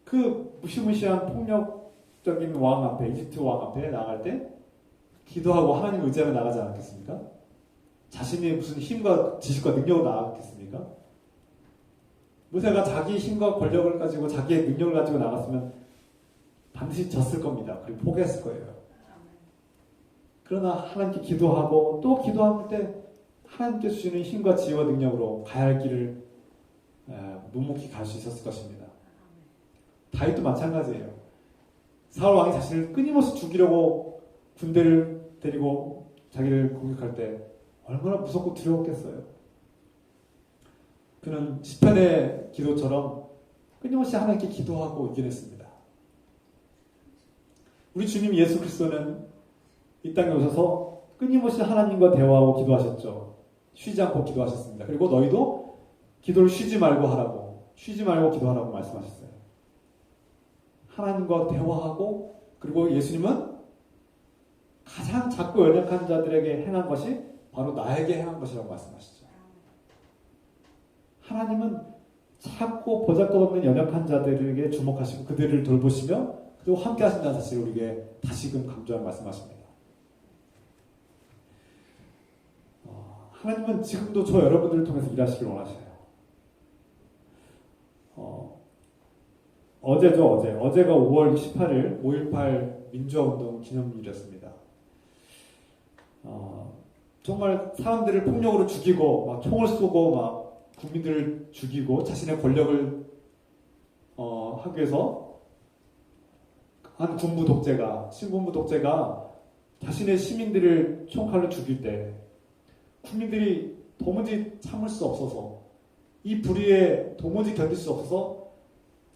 그 무시무시한 폭력적인 왕 앞에, 이집트 왕 앞에 나갈 때 기도하고 하나님을 의지하며 나가지 않았겠습니까? 자신이 무슨 힘과 지식과 능력으로 나갔겠습니까? 모세가 자기 힘과 권력을 가지고 자기의 능력을 가지고 나갔으면 반드시 졌을 겁니다. 그리고 포기했을 거예요. 그러나 하나님께 기도하고 또 기도할 때 하나님께 주시는 힘과 지혜와 능력으로 가야 할 길을 묵묵히 갈 수 있었을 것입니다. 다윗도 마찬가지예요. 사울 왕이 자신을 끊임없이 죽이려고 군대를 데리고 자기를 공격할 때 얼마나 무섭고 두려웠겠어요. 그는 시편의 기도처럼 끊임없이 하나님께 기도하고 이겨냈습니다. 우리 주님 예수 그리스도는 이 땅에 오셔서 끊임없이 하나님과 대화하고 기도하셨죠. 쉬지 않고 기도하셨습니다. 그리고 너희도 기도를 쉬지 말고 하라고, 쉬지 말고 기도하라고 말씀하셨어요. 하나님과 대화하고, 그리고 예수님은 가장 작고 연약한 자들에게 행한 것이 바로 나에게 행한 것이라고 말씀하시죠. 하나님은 작고 보잘것없는 연약한 자들에게 주목하시고 그들을 돌보시며 그리고 함께 하신다는 사실을 우리에게 다시금 강조하고 말씀하십니다. 하나님은 지금도 저 여러분들을 통해서 일하시길 원하셔요. 어제가 5월 18일 5.18 민주화운동 기념일이었습니다. 정말 사람들을 폭력으로 죽이고 막 총을 쏘고 막 국민들을 죽이고 자신의 권력을 하기 위해서 한 군부 독재가, 신군부 독재가 자신의 시민들을 총칼로 죽일 때 국민들이 도무지 참을 수 없어서 이 불의에 도무지 견딜 수 없어서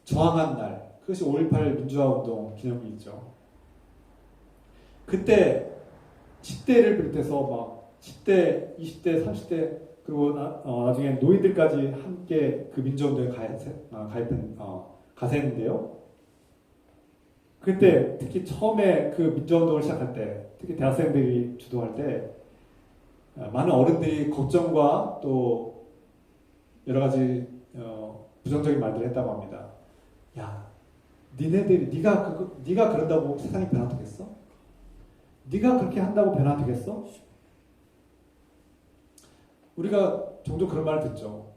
저항한 날, 그것이 5.18 민주화운동 기념일이죠. 그때 10대를 비롯해서 막 10대, 20대, 30대 그리고 나중에 노인들까지 함께 그 민주운동에 가세했는데요. 그때 특히 처음에 그 민주운동을 시작할 때, 특히 대학생들이 주도할 때 많은 어른들이 걱정과 또 여러 가지 부정적인 말들을 했다고 합니다. 야, 네가 그런다고 세상이 변화되겠어? 네가 그렇게 한다고 변화되겠어? 우리가 종종 그런 말을 듣죠.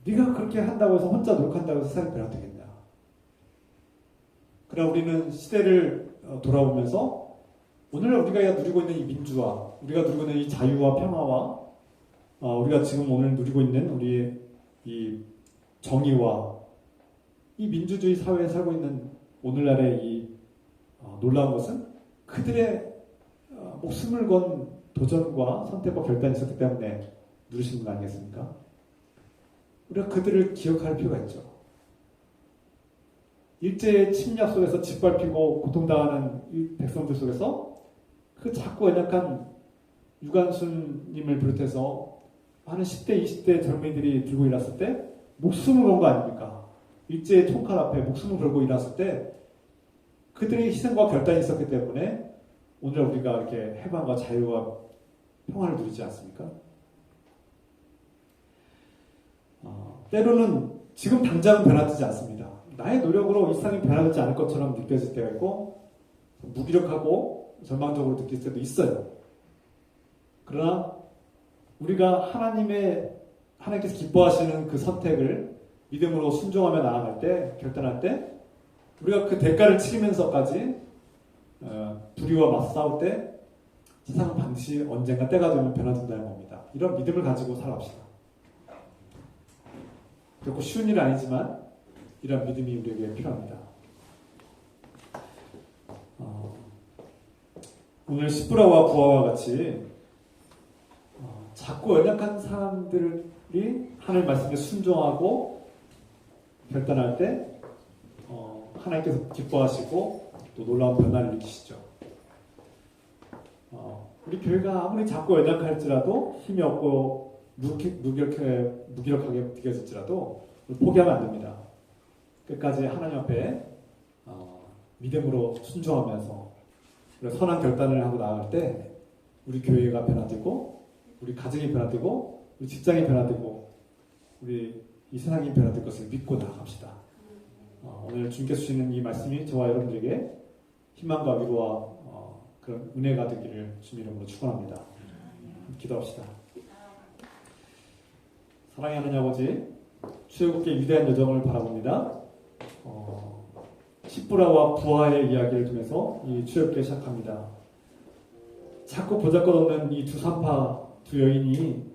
네가 그렇게 한다고 해서 혼자 노력한다고 해서 세상이 변화되겠냐? 그러나 우리는 시대를 돌아보면서 오늘날 우리가 누리고 있는 이 민주화, 우리가 누리고 있는 이 자유와 평화와 우리가 지금 오늘 누리고 있는 우리의 이 정의와 이 민주주의 사회에 살고 있는 오늘날의 이 놀라운 것은 그들의 목숨을 건 도전과 선택과 결단이 있었기 때문에 누리신 분 아니겠습니까? 우리가 그들을 기억할 필요가 있죠. 일제의 침략 속에서 짓밟히고 고통당하는 이 백성들 속에서 그 작고 연약한 유관순님을 비롯해서 많은 10대, 20대 젊은이들이 들고 일어났을 때 목숨을 건 거 아닙니까? 일제의 총칼 앞에 목숨을 걸고 일어났을 때 그들의 희생과 결단이 있었기 때문에 오늘 우리가 이렇게 해방과 자유와 평화를 누리지 않습니까? 때로는 지금 당장은 변화되지 않습니다. 나의 노력으로 이 세상이 변화되지 않을 것처럼 느껴질 때가 있고 무기력하고 절망적으로 느낄 때도 있어요. 그러나 우리가 하나님께서 기뻐하시는 그 선택을 믿음으로 순종하며 나아갈 때, 결단할 때 우리가 그 대가를 치르면서까지 불의와 맞서싸울 때 세상은 반드시 언젠가 때가 되면 변화된다는 겁니다. 이런 믿음을 가지고 살아갑시다. 결코 쉬운 일은 아니지만 이런 믿음이 우리에게 필요합니다. 오늘 시브라와 부하와 같이 작고 연약한 사람들이 하나님 말씀에 순종하고 결단할 때 하나님께서 기뻐하시고 또 놀라운 변화를 일으키시죠. 우리 교회가 아무리 작고 연약할지라도 힘이 없고 무기력하게 느껴질지라도 포기하면 안 됩니다. 끝까지 하나님 앞에 믿음으로 순종하면서 선한 결단을 하고 나아갈 때 우리 교회가 변화되고 우리 가정이 변화되고 우리 직장이 변화되고 우리 이 세상이 변화될 것을 믿고 나아갑시다. 오늘 주님께서 주시는 이 말씀이 저와 여러분들에게 희망과 위로와 그런 은혜가 되기를 주님 이름으로 축원합니다. 기도합시다. 사랑의 하나님 아버지, 출애굽기의 위대한 여정을 바라봅니다. 십부라와 부하의 이야기를 통해서 이 출애굽기를 시작합니다. 자꾸 보잘것없는 이 두 산파 두 여인이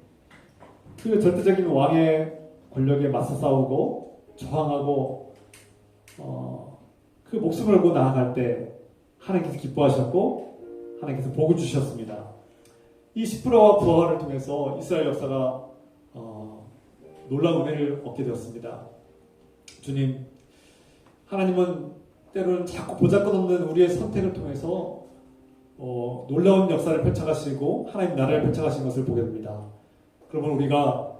그 절대적인 왕의 권력에 맞서 싸우고 저항하고 그 목숨을 걸고 나아갈 때 하나님께서 기뻐하셨고 하나님께서 복을 주셨습니다. 이 십부라와 부하를 통해서 이스라엘 역사가 놀라운 은혜를 얻게 되었습니다. 주님, 하나님은 때로는 자꾸 보잘것없는 우리의 선택을 통해서 놀라운 역사를 펼쳐가시고 하나님 나라를 펼쳐가신 것을 보게 됩니다. 그러면 우리가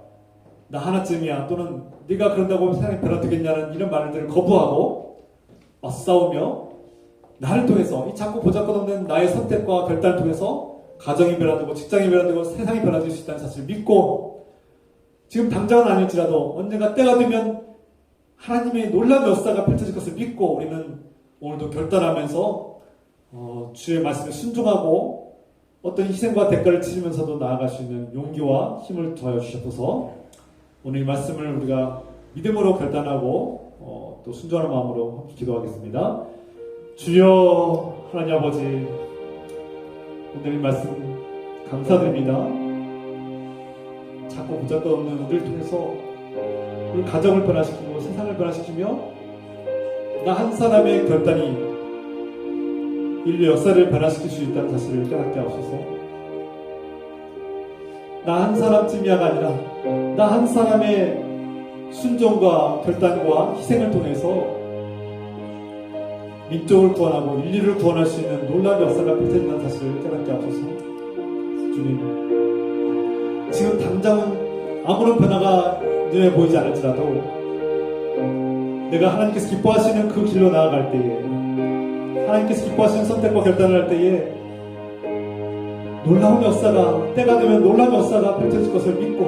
나 하나쯤이야 또는 네가 그런다고 세상이 변화되겠냐는 이런 말들을 거부하고 맞싸우며 나를 통해서 이 자꾸 보잘것없는 나의 선택과 결단을 통해서 가정이 변화되고 직장이 변화되고 세상이 변화될 수 있다는 사실을 믿고 지금 당장은 아닐지라도 언젠가 때가 되면 하나님의 놀라운 역사가 펼쳐질 것을 믿고 우리는 오늘도 결단하면서 주의 말씀에 순종하고 어떤 희생과 대가를 치르면서도 나아갈 수 있는 용기와 힘을 더하여 주셔서 오늘 이 말씀을 우리가 믿음으로 결단하고 또 순종하는 마음으로 함께 기도하겠습니다. 주여 하나님 아버지, 오늘 이 말씀 감사드립니다. 자꾸 보잘것없는 우리를 통해서 우리 가정을 변화시키고 세상을 변화시키며 나 한 사람의 결단이 인류 역사를 변화시킬 수 있다는 사실을 깨닫게 하옵소서. 나 한 사람쯤이야가 아니라 나 한 사람의 순종과 결단과 희생을 통해서 민족을 구원하고 인류를 구원할 수 있는 놀라운 역사가 펼쳐진다는 사실을 깨닫게 하옵소서. 주님, 지금 당장은 아무런 변화가 눈에 보이지 않을지라도 내가 하나님께서 기뻐하시는 그 길로 나아갈 때에 하나님께서 기뻐하시는 선택과 결단을 할 때에 놀라운 역사가 때가 되면 놀라운 역사가 펼쳐질 것을 믿고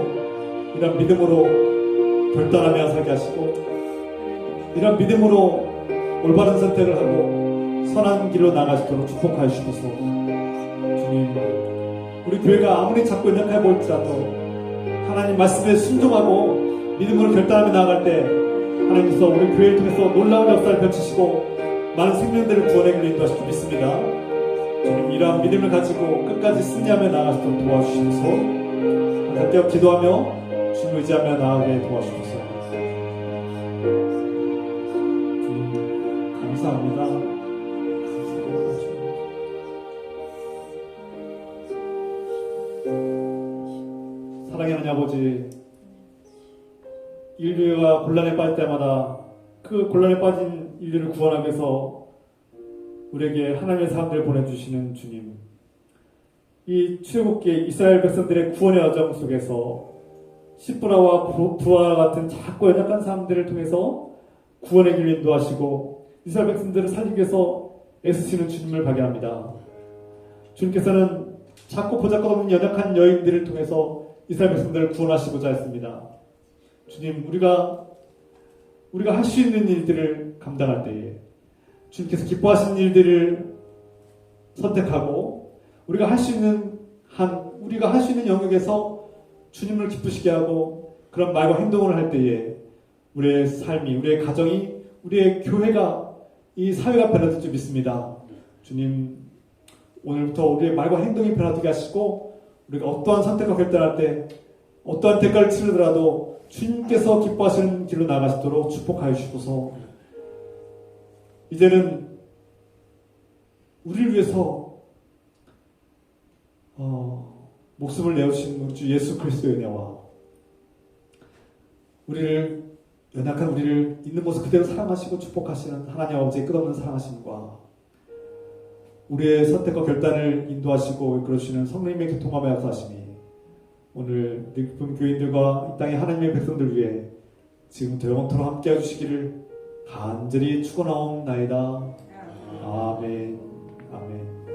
이런 믿음으로 결단하며 살게 하시고 이런 믿음으로 올바른 선택을 하고 선한 길로 나아가시도록 축복하여 주셔서 주님, 우리 교회가 아무리 자꾸 연약해 보일지라도 하나님 말씀에 순종하고 믿음으로 결단하며 나아갈 때 하나님께서 우리 교회를 통해서 놀라운 역사를 펼치시고 많은 생명들을 구원의 길로 인도하실 줄 믿습니다. 주님, 이러한 믿음을 가지고 끝까지 승리하며 나아가시도록 도와주시옵소서. 함께 기도하며 주님 의지하며 나아가게 도와주시옵소서. 주님, 감사합니다. 사랑의 하나님 아버지, 인류가 곤란에 빠질 때마다 그 곤란에 빠진 인류를 구원하기 위해서 우리에게 하나님의 사람들을 보내주시는 주님, 이 출애굽기 이스라엘 백성들의 구원의 여정 속에서 십부라와 부하와 같은 작고 연약한 사람들을 통해서 구원의 길을 인도하시고 이스라엘 백성들을 살리기 위해서 애쓰시는 주님을 발견합니다. 주님께서는 작고 보잘것없는 연약한 여인들을 통해서 이스라엘 백성들을 구원하시고자 했습니다. 주님, 우리가 할 수 있는 일들을 감당할 때에 주님께서 기뻐하시는 일들을 선택하고 우리가 할 수 있는 영역에서 주님을 기쁘시게 하고 그런 말과 행동을 할 때에 우리의 삶이, 우리의 가정이, 우리의 교회가, 이 사회가 변화될 줄 믿습니다. 주님, 오늘부터 우리의 말과 행동이 변화되게 하시고 우리가 어떠한 선택과 결단할 때 어떠한 대가를 치르더라도 주님께서 기뻐하시는 길로 나가시도록 축복하여 주시고서 이제는 우리를 위해서 목숨을 내어주신 주 예수 그리스도의 은혜와 연약한 우리를 있는 모습 그대로 사랑하시고 축복하시는 하나님 아버지의 끝없는 사랑하심과 우리의 선택과 결단을 인도하시고 이끌어주시는 성령님의 교통함의 역사하심이 오늘 늙은 교인들과 이 땅의 하나님의 백성들 위해 지금부터 영원토록 함께 해주시기를 간절히 축원하옵나이다. 아멘. 아멘.